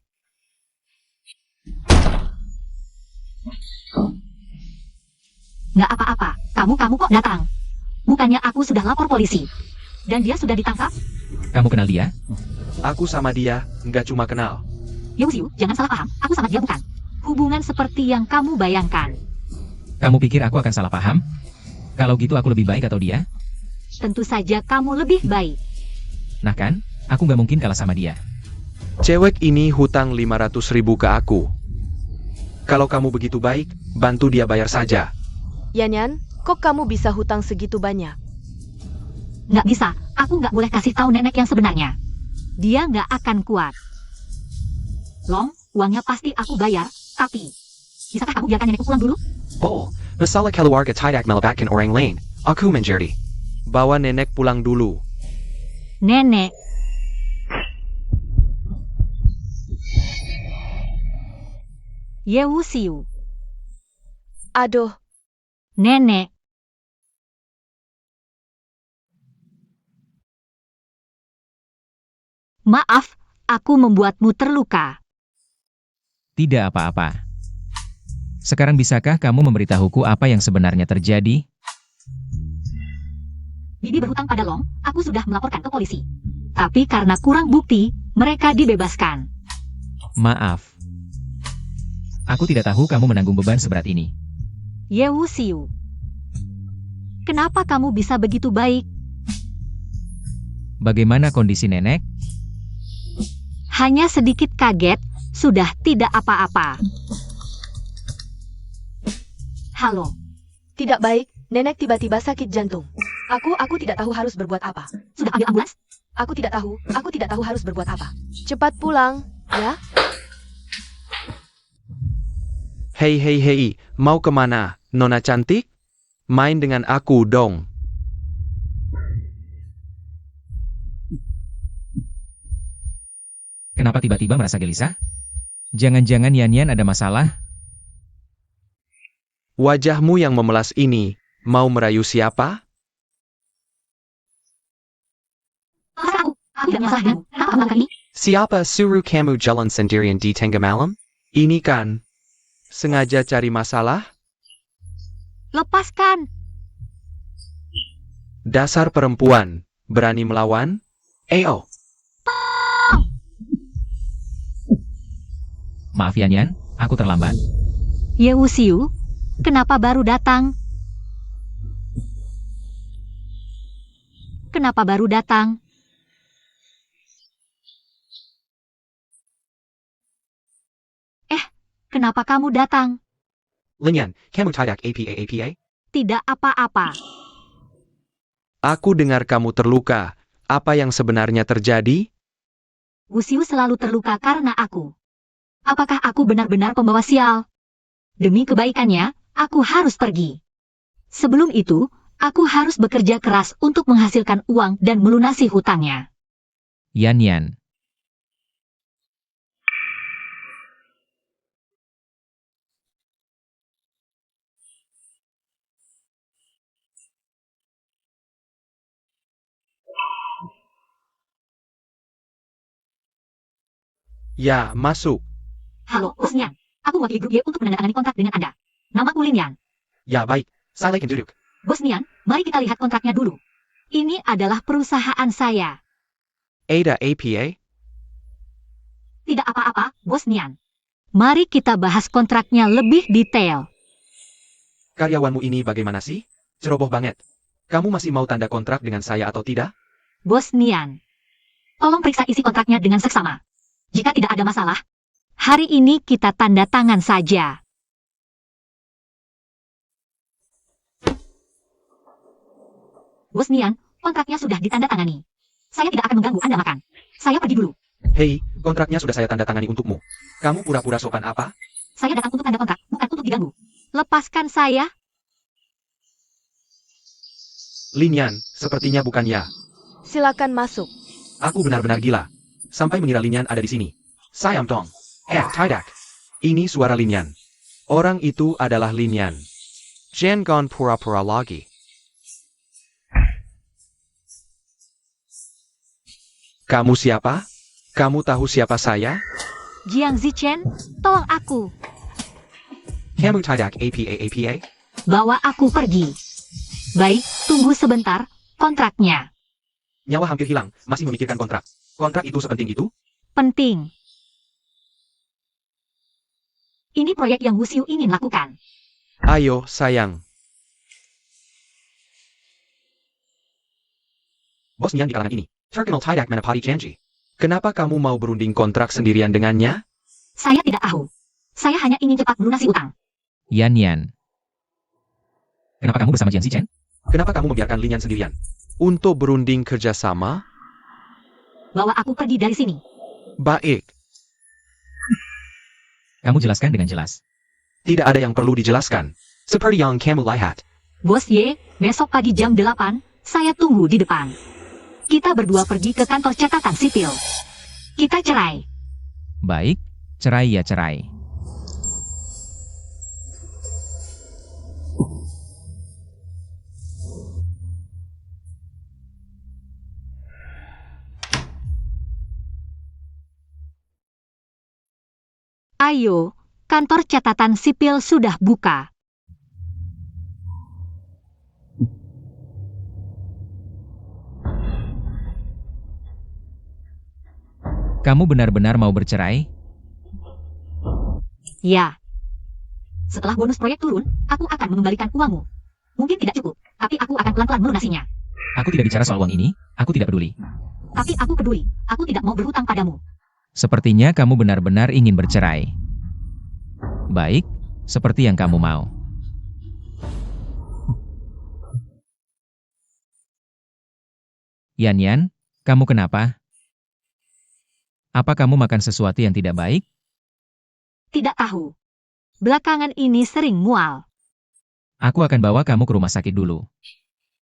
nggak apa-apa. Kamu kok datang. Bukannya aku sudah lapor polisi. Dan dia sudah ditangkap? Kamu kenal dia? Aku sama dia, nggak cuma kenal. Yusiu, jangan salah paham. Aku sama dia bukan. Hubungan seperti yang kamu bayangkan. Kamu pikir aku akan salah paham? Kalau gitu aku lebih baik atau dia? Tentu saja kamu lebih baik. Nah kan, aku nggak mungkin kalah sama dia. Cewek ini hutang 500.000 ke aku. Kalau kamu begitu baik, bantu dia bayar saja. Yan, kok kamu bisa hutang segitu banyak? Nggak bisa. Aku nggak boleh kasih tahu nenek yang sebenarnya. Dia nggak akan kuat. Long, uangnya pasti aku bayar, tapi... Bisakah kamu biarkan nenekku pulang dulu? Oh, masalah keluarga tidak melibatkan orang lain. Aku menjadi. Bawa nenek pulang dulu. Nenek. Yewusiu. Aduh, Nenek. Maaf, aku membuatmu terluka. Tidak apa-apa. Sekarang bisakah kamu memberitahuku apa yang sebenarnya terjadi? Bibi berhutang pada Long, aku sudah melaporkan ke polisi. Tapi karena kurang bukti, mereka dibebaskan. Maaf. Aku tidak tahu kamu menanggung beban seberat ini. Yewusiu. Kenapa kamu bisa begitu baik? Bagaimana kondisi nenek? Hanya sedikit kaget, sudah tidak apa-apa. Halo, tidak baik, nenek tiba-tiba sakit jantung. Aku tidak tahu harus berbuat apa. sudah ambil ambulans? Aku tidak tahu harus berbuat apa. Cepat pulang, ya? Hei, mau kemana, Nona cantik? Main dengan aku dong. Kenapa tiba-tiba merasa gelisah? Jangan-jangan Yan ada masalah? Wajahmu yang memelas ini, mau merayu siapa? Aku tidak menyalahkanmu. Kenapa kamu lakukan ini? Siapa suruh kamu jalan sendirian di tengah malam? Ini kan, sengaja cari masalah? Lepaskan. Dasar perempuan, berani melawan? Ayo. Maaf Yan, aku terlambat. Yewusiu, kenapa baru datang? Kenapa baru datang? Kenapa kamu datang? Linyan, kamu tidak apa? Tidak apa-apa. Aku dengar kamu terluka. Apa yang sebenarnya terjadi? Wusiu selalu terluka karena aku. Apakah aku benar-benar pembawa sial? Demi kebaikannya, aku harus pergi. Sebelum itu, aku harus bekerja keras untuk menghasilkan uang dan melunasi hutangnya. Yan. Ya, masuk. Halo, Bos Nian. Aku mewakili grup Y untuk menandatangani kontrak dengan Anda. Namaku Lin Yan. Ya baik, saya akan duduk. Bos Nian, mari kita lihat kontraknya dulu. Ini adalah perusahaan saya. Ada APA? Tidak apa-apa, Bos Nian. Mari kita bahas kontraknya lebih detail. Karyawanmu ini bagaimana sih? Ceroboh banget. Kamu masih mau tanda kontrak dengan saya atau tidak? Bos Nian. Tolong periksa isi kontraknya dengan seksama. Jika tidak ada masalah, hari ini kita tanda tangan saja. Bos Nian, kontraknya sudah ditandatangani. Saya tidak akan mengganggu Anda makan. Saya pergi dulu. Hei, kontraknya sudah saya tanda tangani untukmu. Kamu pura-pura sopan apa? Saya datang untuk tanda kontrak, bukan untuk diganggu. Lepaskan saya. Lin Yan, sepertinya bukan ya. Silakan masuk. Aku benar-benar gila. Sampai mengira Lin Yan ada di sini. Sayam Tong. Tidak. Ini suara Lin Yan. Orang itu adalah Lin Yan. Jangan pura-pura lagi. Kamu siapa? Kamu tahu siapa saya? Jiang Zichen, tolong aku. Kamu tidak apa? Bawa aku pergi. Baik, tunggu sebentar. Kontraknya. Nyawa hampir hilang, masih memikirkan kontrak. Kontrak itu sepenting itu? Penting. Ini proyek yang Wu Xiu ingin lakukan. Ayo, sayang. Bos Nian di kalangan ini. Terkenal tidak menepati janji. Kenapa kamu mau berunding kontrak sendirian dengannya? Saya tidak tahu. Saya hanya ingin cepat melunasi utang. Yan Yan. Kenapa kamu bersama Jiang Zichen? Kenapa kamu membiarkan Lin Yan sendirian? Untuk berunding kerjasama? Bawa aku pergi dari sini. Baik. Kamu jelaskan dengan jelas. Tidak ada yang perlu dijelaskan. Seperti yang kamu lihat. Bos Ye, besok pagi jam 8, saya tunggu di depan. Kita berdua pergi ke kantor catatan sipil. Kita cerai. Baik, cerai ya cerai. Ayo, kantor catatan sipil sudah buka. Kamu benar-benar mau bercerai? Ya. Setelah bonus proyek turun, aku akan mengembalikan uangmu. Mungkin tidak cukup, tapi aku akan pelan-pelan melunasinya. Aku tidak bicara soal uang ini, aku tidak peduli. Tapi aku peduli, aku tidak mau berhutang padamu. Sepertinya kamu benar-benar ingin bercerai. Baik, seperti yang kamu mau. Yan Yan, kamu kenapa? Apa kamu makan sesuatu yang tidak baik? Tidak tahu. Belakangan ini sering mual. Aku akan bawa kamu ke rumah sakit dulu.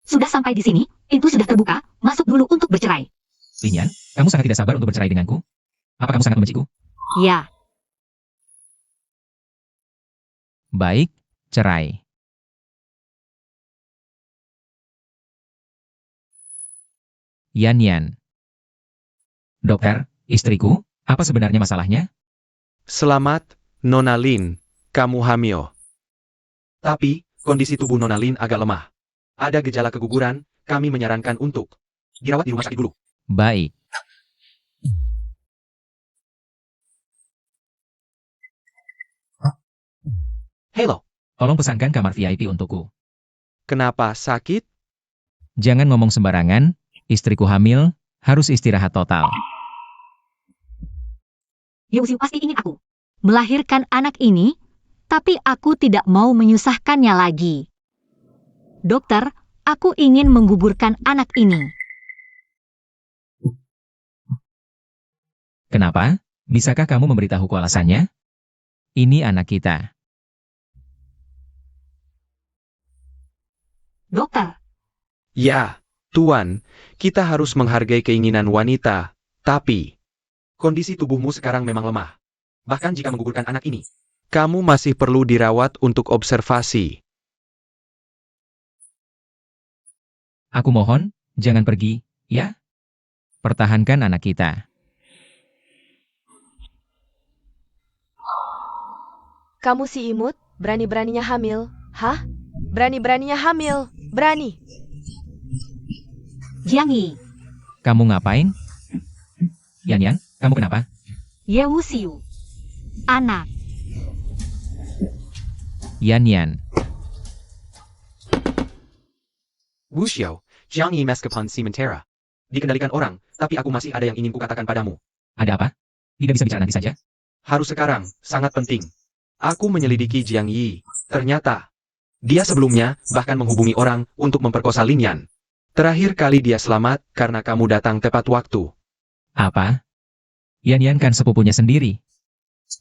Sudah sampai di sini, pintu sudah terbuka, masuk dulu untuk bercerai. Lin Yan, kamu sangat tidak sabar untuk bercerai denganku? Apa kamu sangat membenciku? Ya, Baik, cerai. Yan Yan. Dokter, istriku, apa sebenarnya masalahnya? Selamat, Nona Lin. Kamu hamil. Tapi, kondisi tubuh Nona Lin agak lemah. Ada gejala keguguran, kami menyarankan untuk dirawat di rumah sakit dulu. Baik. Hello, Tolong pesankan kamar VIP untukku. kenapa sakit? Jangan ngomong sembarangan, istriku hamil, harus istirahat total. Yu Xiu pasti ingin aku melahirkan anak ini, tapi aku tidak mau menyusahkannya lagi. Dokter, aku ingin menggugurkan anak ini. Kenapa? Bisakah kamu memberitahuku alasannya? Ini anak kita. Dokter, Ya, Tuan, kita harus menghargai keinginan wanita, tapi kondisi tubuhmu sekarang memang lemah. Bahkan jika menggugurkan anak ini, kamu masih perlu dirawat untuk observasi. Aku mohon, jangan pergi, ya? Pertahankan anak kita. Kamu si imut, berani-beraninya hamil. Hah? Berani-beraninya hamil. Berani. Jiang Yi, Kamu ngapain? Yan Yan, kamu kenapa? Ye Wu Xiu. Anak, Yan Yan. Wu Xiao, Jiang Yi Meskipun Sementara. Dikendalikan orang, tapi aku masih ada yang ingin kukatakan padamu. Ada apa? Tidak bisa bicara nanti saja? Harus sekarang, sangat penting. Aku menyelidiki Jiang Yi. Ternyata, dia sebelumnya bahkan menghubungi orang untuk memperkosa Lin Yan. Terakhir kali dia selamat karena kamu datang tepat waktu. Apa? Yan kan sepupunya sendiri.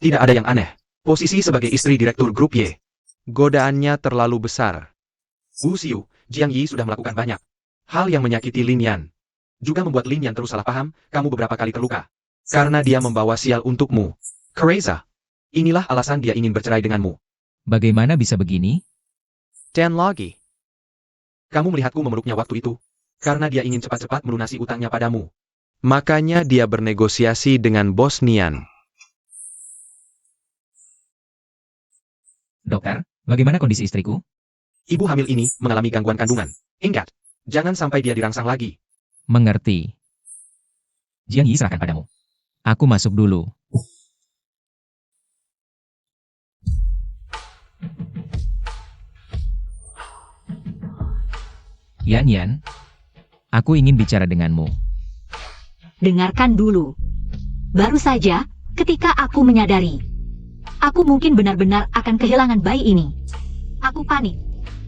Tidak ada yang aneh. Posisi sebagai istri direktur grup Y. Godaannya terlalu besar. Wu Xiu, Jiang Yi sudah melakukan banyak hal yang menyakiti Lin Yan. Juga membuat Lin Yan terus salah paham, kamu beberapa kali terluka. Karena dia membawa sial untukmu. Kereza. Inilah alasan dia ingin bercerai denganmu. Bagaimana bisa begini? Dan lagi. Kamu melihatku memeluknya waktu itu. Karena dia ingin cepat-cepat melunasi utangnya padamu. Makanya dia bernegosiasi dengan bos Nian. Dokter, bagaimana kondisi istriku? Ibu hamil ini mengalami gangguan kandungan. Ingat, jangan sampai dia dirangsang lagi. Mengerti. Jiang Yi serahkan padamu. Aku masuk dulu. Yan, aku ingin bicara denganmu. Dengarkan dulu. Baru saja, ketika aku menyadari, aku mungkin benar-benar akan kehilangan bayi ini. Aku panik.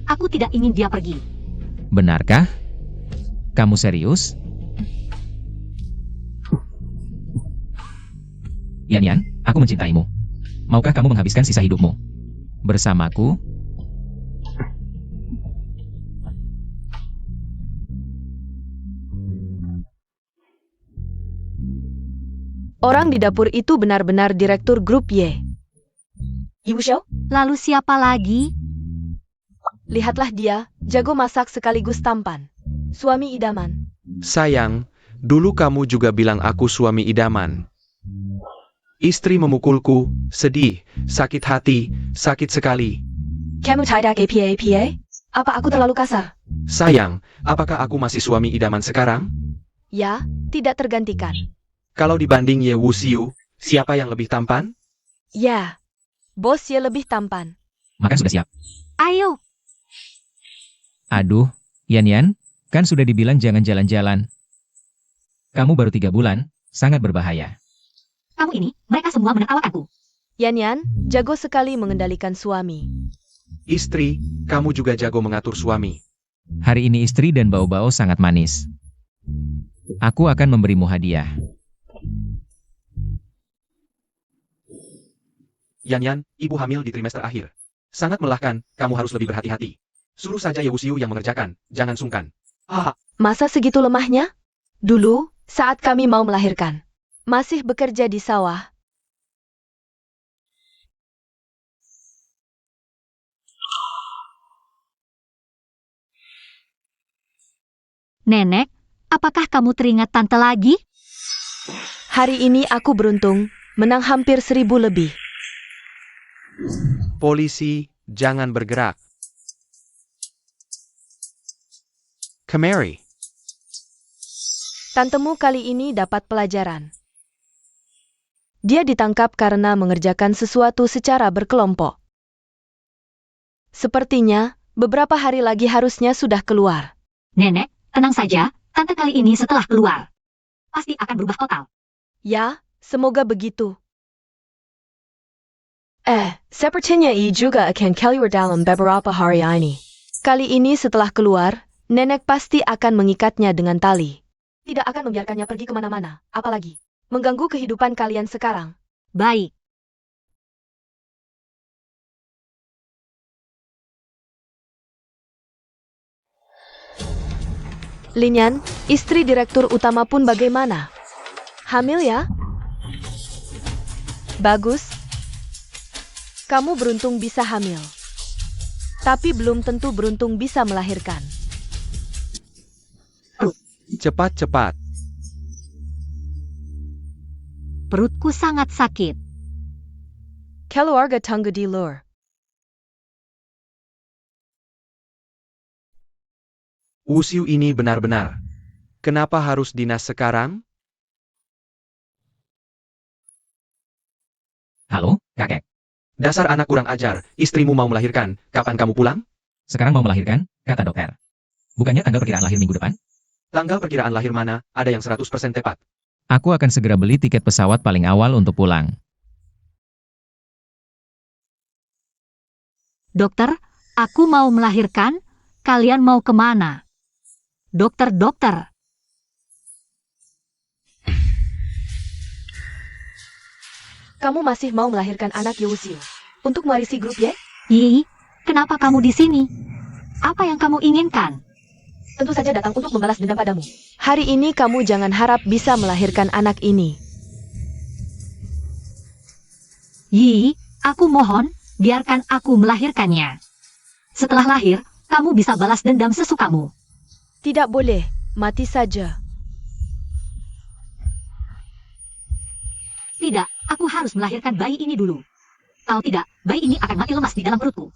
Aku tidak ingin dia pergi. Benarkah? Kamu serius? Yan, aku mencintaimu. Maukah kamu menghabiskan sisa hidupmu bersamaku? Orang di dapur itu benar-benar direktur grup Y. Ibu Xiao, Lalu siapa lagi? lihatlah dia, jago masak sekaligus tampan. Suami idaman. Sayang, dulu kamu juga bilang aku suami idaman. Istri memukulku, sedih, sakit hati, sakit sekali. Kamu tidak apa? Apa aku terlalu kasar? Sayang, apakah aku masih suami idaman sekarang? Ya, tidak tergantikan. Kalau dibanding Ye Wu Xiu, siapa yang lebih tampan? Ya, bos ya lebih tampan. Makan sudah siap. Ayo, Aduh, Yan, kan sudah dibilang jangan jalan-jalan. Kamu baru 3 bulan, sangat berbahaya. kamu ini, mereka semua menertawakan aku. Yan, jago sekali mengendalikan suami. Istri, kamu juga jago mengatur suami. Hari ini istri dan bau-bau sangat manis. Aku akan memberimu hadiah. Yan, ibu hamil di trimester akhir. Sangat melelahkan, kamu harus lebih berhati-hati. Suruh saja Ye Wu Xiu yang mengerjakan, jangan sungkan. Masa segitu lemahnya? Dulu, saat kami mau melahirkan, masih bekerja di sawah. Nenek, apakah kamu teringat tante lagi? Hari ini aku beruntung, menang hampir 1000 lebih. Polisi, jangan bergerak. Kemari. Tantemu kali ini dapat pelajaran. Dia ditangkap karena mengerjakan sesuatu secara berkelompok. Sepertinya, beberapa hari lagi harusnya sudah keluar. Nenek, tenang saja, tante kali ini setelah keluar, pasti akan berubah total. Ya, semoga begitu. Sepertinya ia juga akan keluar dalam beberapa hari ini. Kali ini setelah keluar, nenek pasti akan mengikatnya dengan tali. Tidak akan membiarkannya pergi kemana-mana, apalagi mengganggu kehidupan kalian sekarang. Baik, Lin Yan, istri direktur utama pun bagaimana? Hamil ya? Bagus. Kamu beruntung bisa hamil. Tapi belum tentu beruntung bisa melahirkan. Cepat-cepat. perutku sangat sakit. Keluarga tangga di luar. Wu Xiu ini benar-benar. Kenapa harus dinas sekarang? Halo, kakek. Dasar anak kurang ajar, istrimu mau melahirkan, kapan kamu pulang? Sekarang mau melahirkan, kata dokter. Bukannya tanggal perkiraan lahir minggu depan? Tanggal perkiraan lahir mana, ada yang 100% tepat. Aku akan segera beli tiket pesawat paling awal untuk pulang. Dokter, aku mau melahirkan. Kalian mau kemana? Dokter. Kamu masih mau melahirkan anak Yusio untuk mewarisi grup Y? Yi, kenapa kamu di sini? Apa yang kamu inginkan? Tentu saja datang untuk membalas dendam padamu. Hari ini kamu jangan harap bisa melahirkan anak ini. Yi, aku mohon, biarkan aku melahirkannya. Setelah lahir, kamu bisa balas dendam sesukamu. Tidak boleh, mati saja. Tidak, aku harus melahirkan bayi ini dulu. Kalau tidak, bayi ini akan mati lemas di dalam perutku.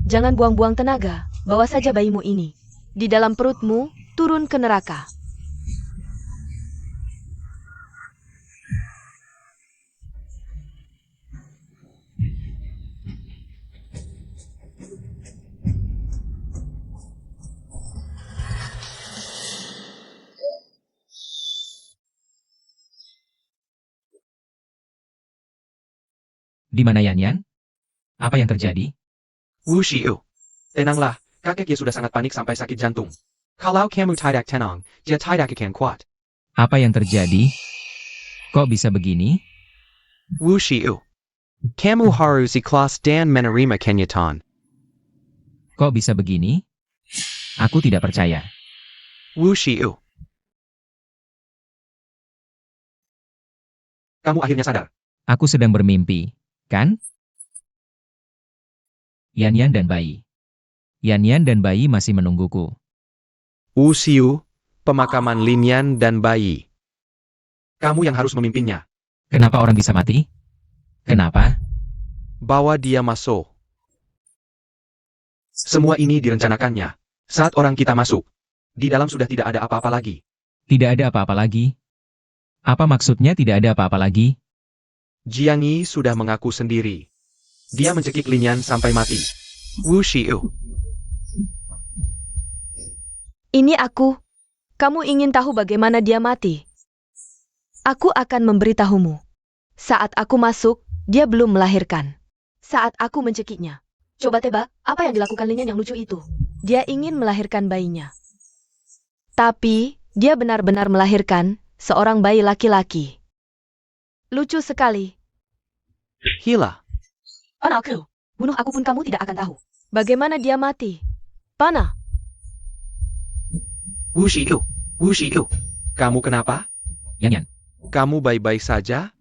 Jangan buang-buang tenaga, bawa saja bayimu ini. Di dalam perutmu, turun ke neraka. Di mana Yan? Apa yang terjadi? Wu Xiu. Tenanglah, kakek Ye sudah sangat panik sampai sakit jantung. Kalau kamu tidak tenang, dia tidak akan kuat. Apa yang terjadi? Kok bisa begini? Wu Xiu. Kamu harus ikhlas dan menerima kenyataan. Kok bisa begini? Aku tidak percaya. Wu Xiu. Kamu akhirnya sadar. Aku sedang bermimpi, kan? Yan dan bayi. Yan dan bayi masih menungguku. Wu Xiu, pemakaman Lin dan bayi. Kamu yang harus memimpinnya. Kenapa orang bisa mati? Kenapa? Bawa dia masuk. Semua ini direncanakannya. Saat orang kita masuk, di dalam sudah tidak ada apa-apa lagi. Tidak ada apa-apa lagi? Apa maksudnya tidak ada apa-apa lagi? Jiang Yi sudah mengaku sendiri. Dia mencekik Lin sampai mati. Wu Xiu. Ini aku. Kamu ingin tahu bagaimana dia mati? Aku akan memberitahumu. Saat aku masuk, dia belum melahirkan. Saat aku mencekiknya. Coba tebak, apa yang dilakukan Lin yang lucu itu? Dia ingin melahirkan bayinya. Tapi, dia benar-benar melahirkan seorang bayi laki-laki. Lucu sekali. Hila. Anakku, bunuh aku pun kamu tidak akan tahu. Bagaimana dia mati? Pana? Wu Xiu. Wu Xiu. Kamu kenapa? Yan. Kamu baik-baik saja?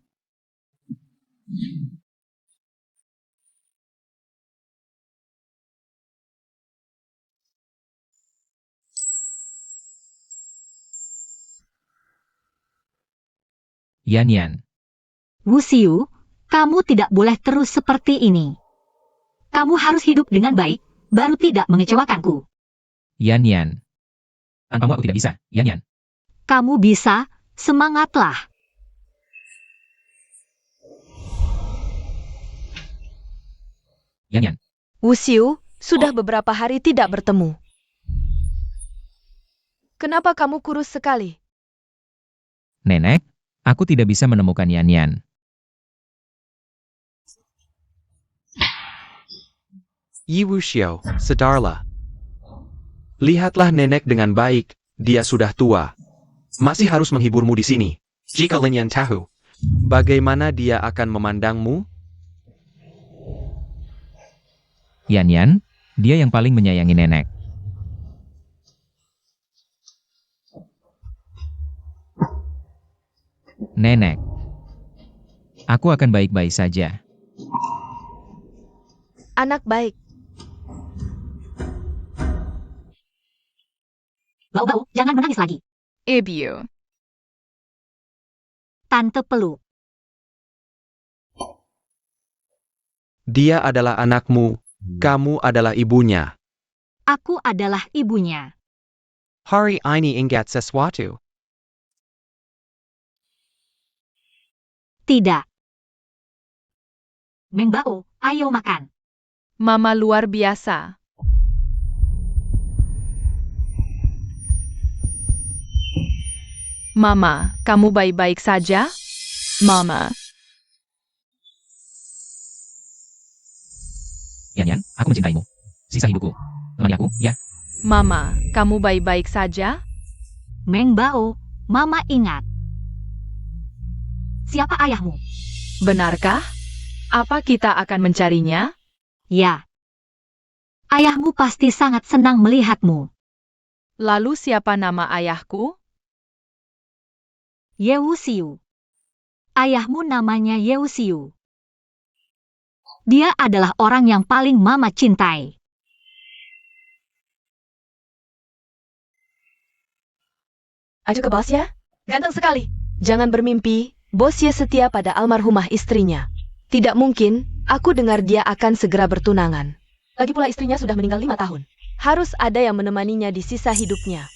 Yan. Wu Xiu, kamu tidak boleh terus seperti ini. Kamu harus hidup dengan baik, baru tidak mengecewakanku. Yan. Tanpamu aku tidak bisa, Yan. Kamu bisa, semangatlah. Yan. Wu Xiu sudah beberapa hari tidak bertemu. Kenapa kamu kurus sekali? Nenek, aku tidak bisa menemukan Yan. Yi Wu Xiu, sadarlah. Lihatlah nenek dengan baik, dia sudah tua. Masih harus menghiburmu di sini. Jika Lin tahu, bagaimana dia akan memandangmu? Yan, dia yang paling menyayangi nenek. Nenek, aku akan baik-baik saja. Anak baik. Bau-bau, jangan menangis lagi. Ibu. Tante peluk. Dia adalah anakmu, kamu adalah ibunya. Aku adalah ibunya. Hari ini ingat sesuatu. Tidak. Mengbao, ayo makan. Mama luar biasa. Mama, kamu baik-baik saja? Mama, Yan, aku mencintaimu. Sisa hidupku. Temani aku, ya. Mama, kamu baik-baik saja? Meng Bao, Mama ingat. Siapa ayahmu? Benarkah? Apa kita akan mencarinya? Ya. Ayahmu pasti sangat senang melihatmu. Lalu siapa nama ayahku? Yewusiu. Ayahmu namanya Yewusiu. Dia adalah orang yang paling Mama cintai. Ayo ke bos ya. Ganteng sekali. Jangan bermimpi, bos ya setia pada almarhumah istrinya. Tidak mungkin, aku dengar dia akan segera bertunangan. Lagi pula istrinya sudah meninggal 5 tahun. Harus ada yang menemaninya di sisa hidupnya.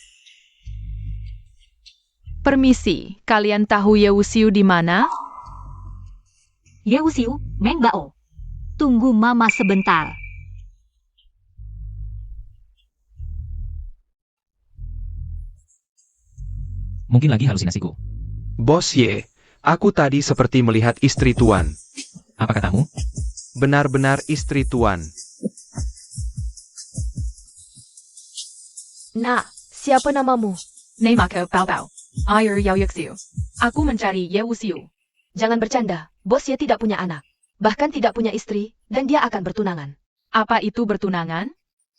Permisi, kalian tahu Yewusiu di mana? Yewusiu, Meng Bao. Tunggu Mama sebentar. Mungkin lagi halusinasiku. Bos Ye, aku tadi seperti melihat istri Tuan. Apa katamu? Benar-benar istri Tuan. Nah, siapa namamu? Namaku Bao Bao. Ayer Yewusiu. Aku mencari Yewusiu. Jangan bercanda, bos Ye tidak punya anak. Bahkan tidak punya istri, dan dia akan bertunangan. Apa itu bertunangan?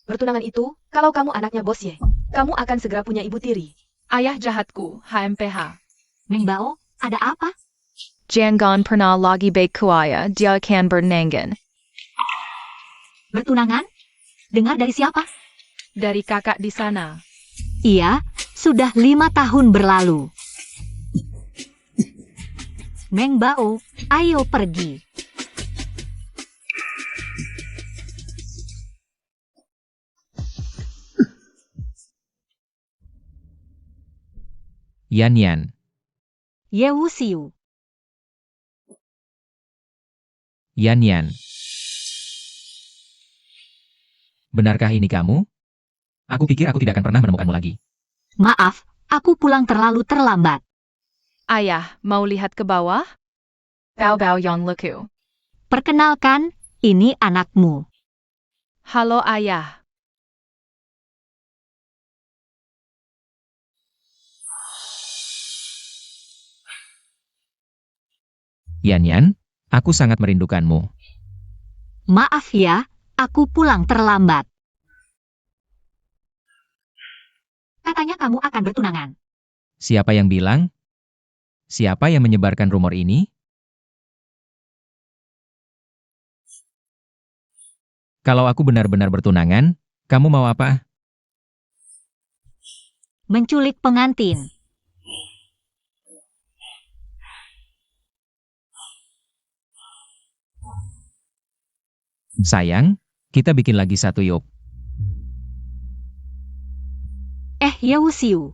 Bertunangan itu, kalau kamu anaknya bos Ye, kamu akan segera punya ibu tiri. Ayah jahatku, HMPH. Meng Bao, ada apa? Jangan pernah lagi baik kuaya, dia akan bernangan. Bertunangan? Dengar dari siapa? Dari kakak di sana. Iya, sudah 5 tahun berlalu. Meng Bao, ayo pergi. Yan. Yewusiu. Yan. Benarkah ini kamu? Aku pikir aku tidak akan pernah menemukanmu lagi. Maaf, aku pulang terlalu terlambat. Ayah, mau lihat ke bawah? Bao Bao Yang Leku. Perkenalkan, ini anakmu. Halo ayah. Yan, aku sangat merindukanmu. Maaf ya, aku pulang terlambat. Katanya kamu akan bertunangan. Siapa yang bilang? Siapa yang menyebarkan rumor ini? Kalau aku benar-benar bertunangan, kamu mau apa? Menculik pengantin. Sayang, kita bikin lagi satu yuk. Yewusiu.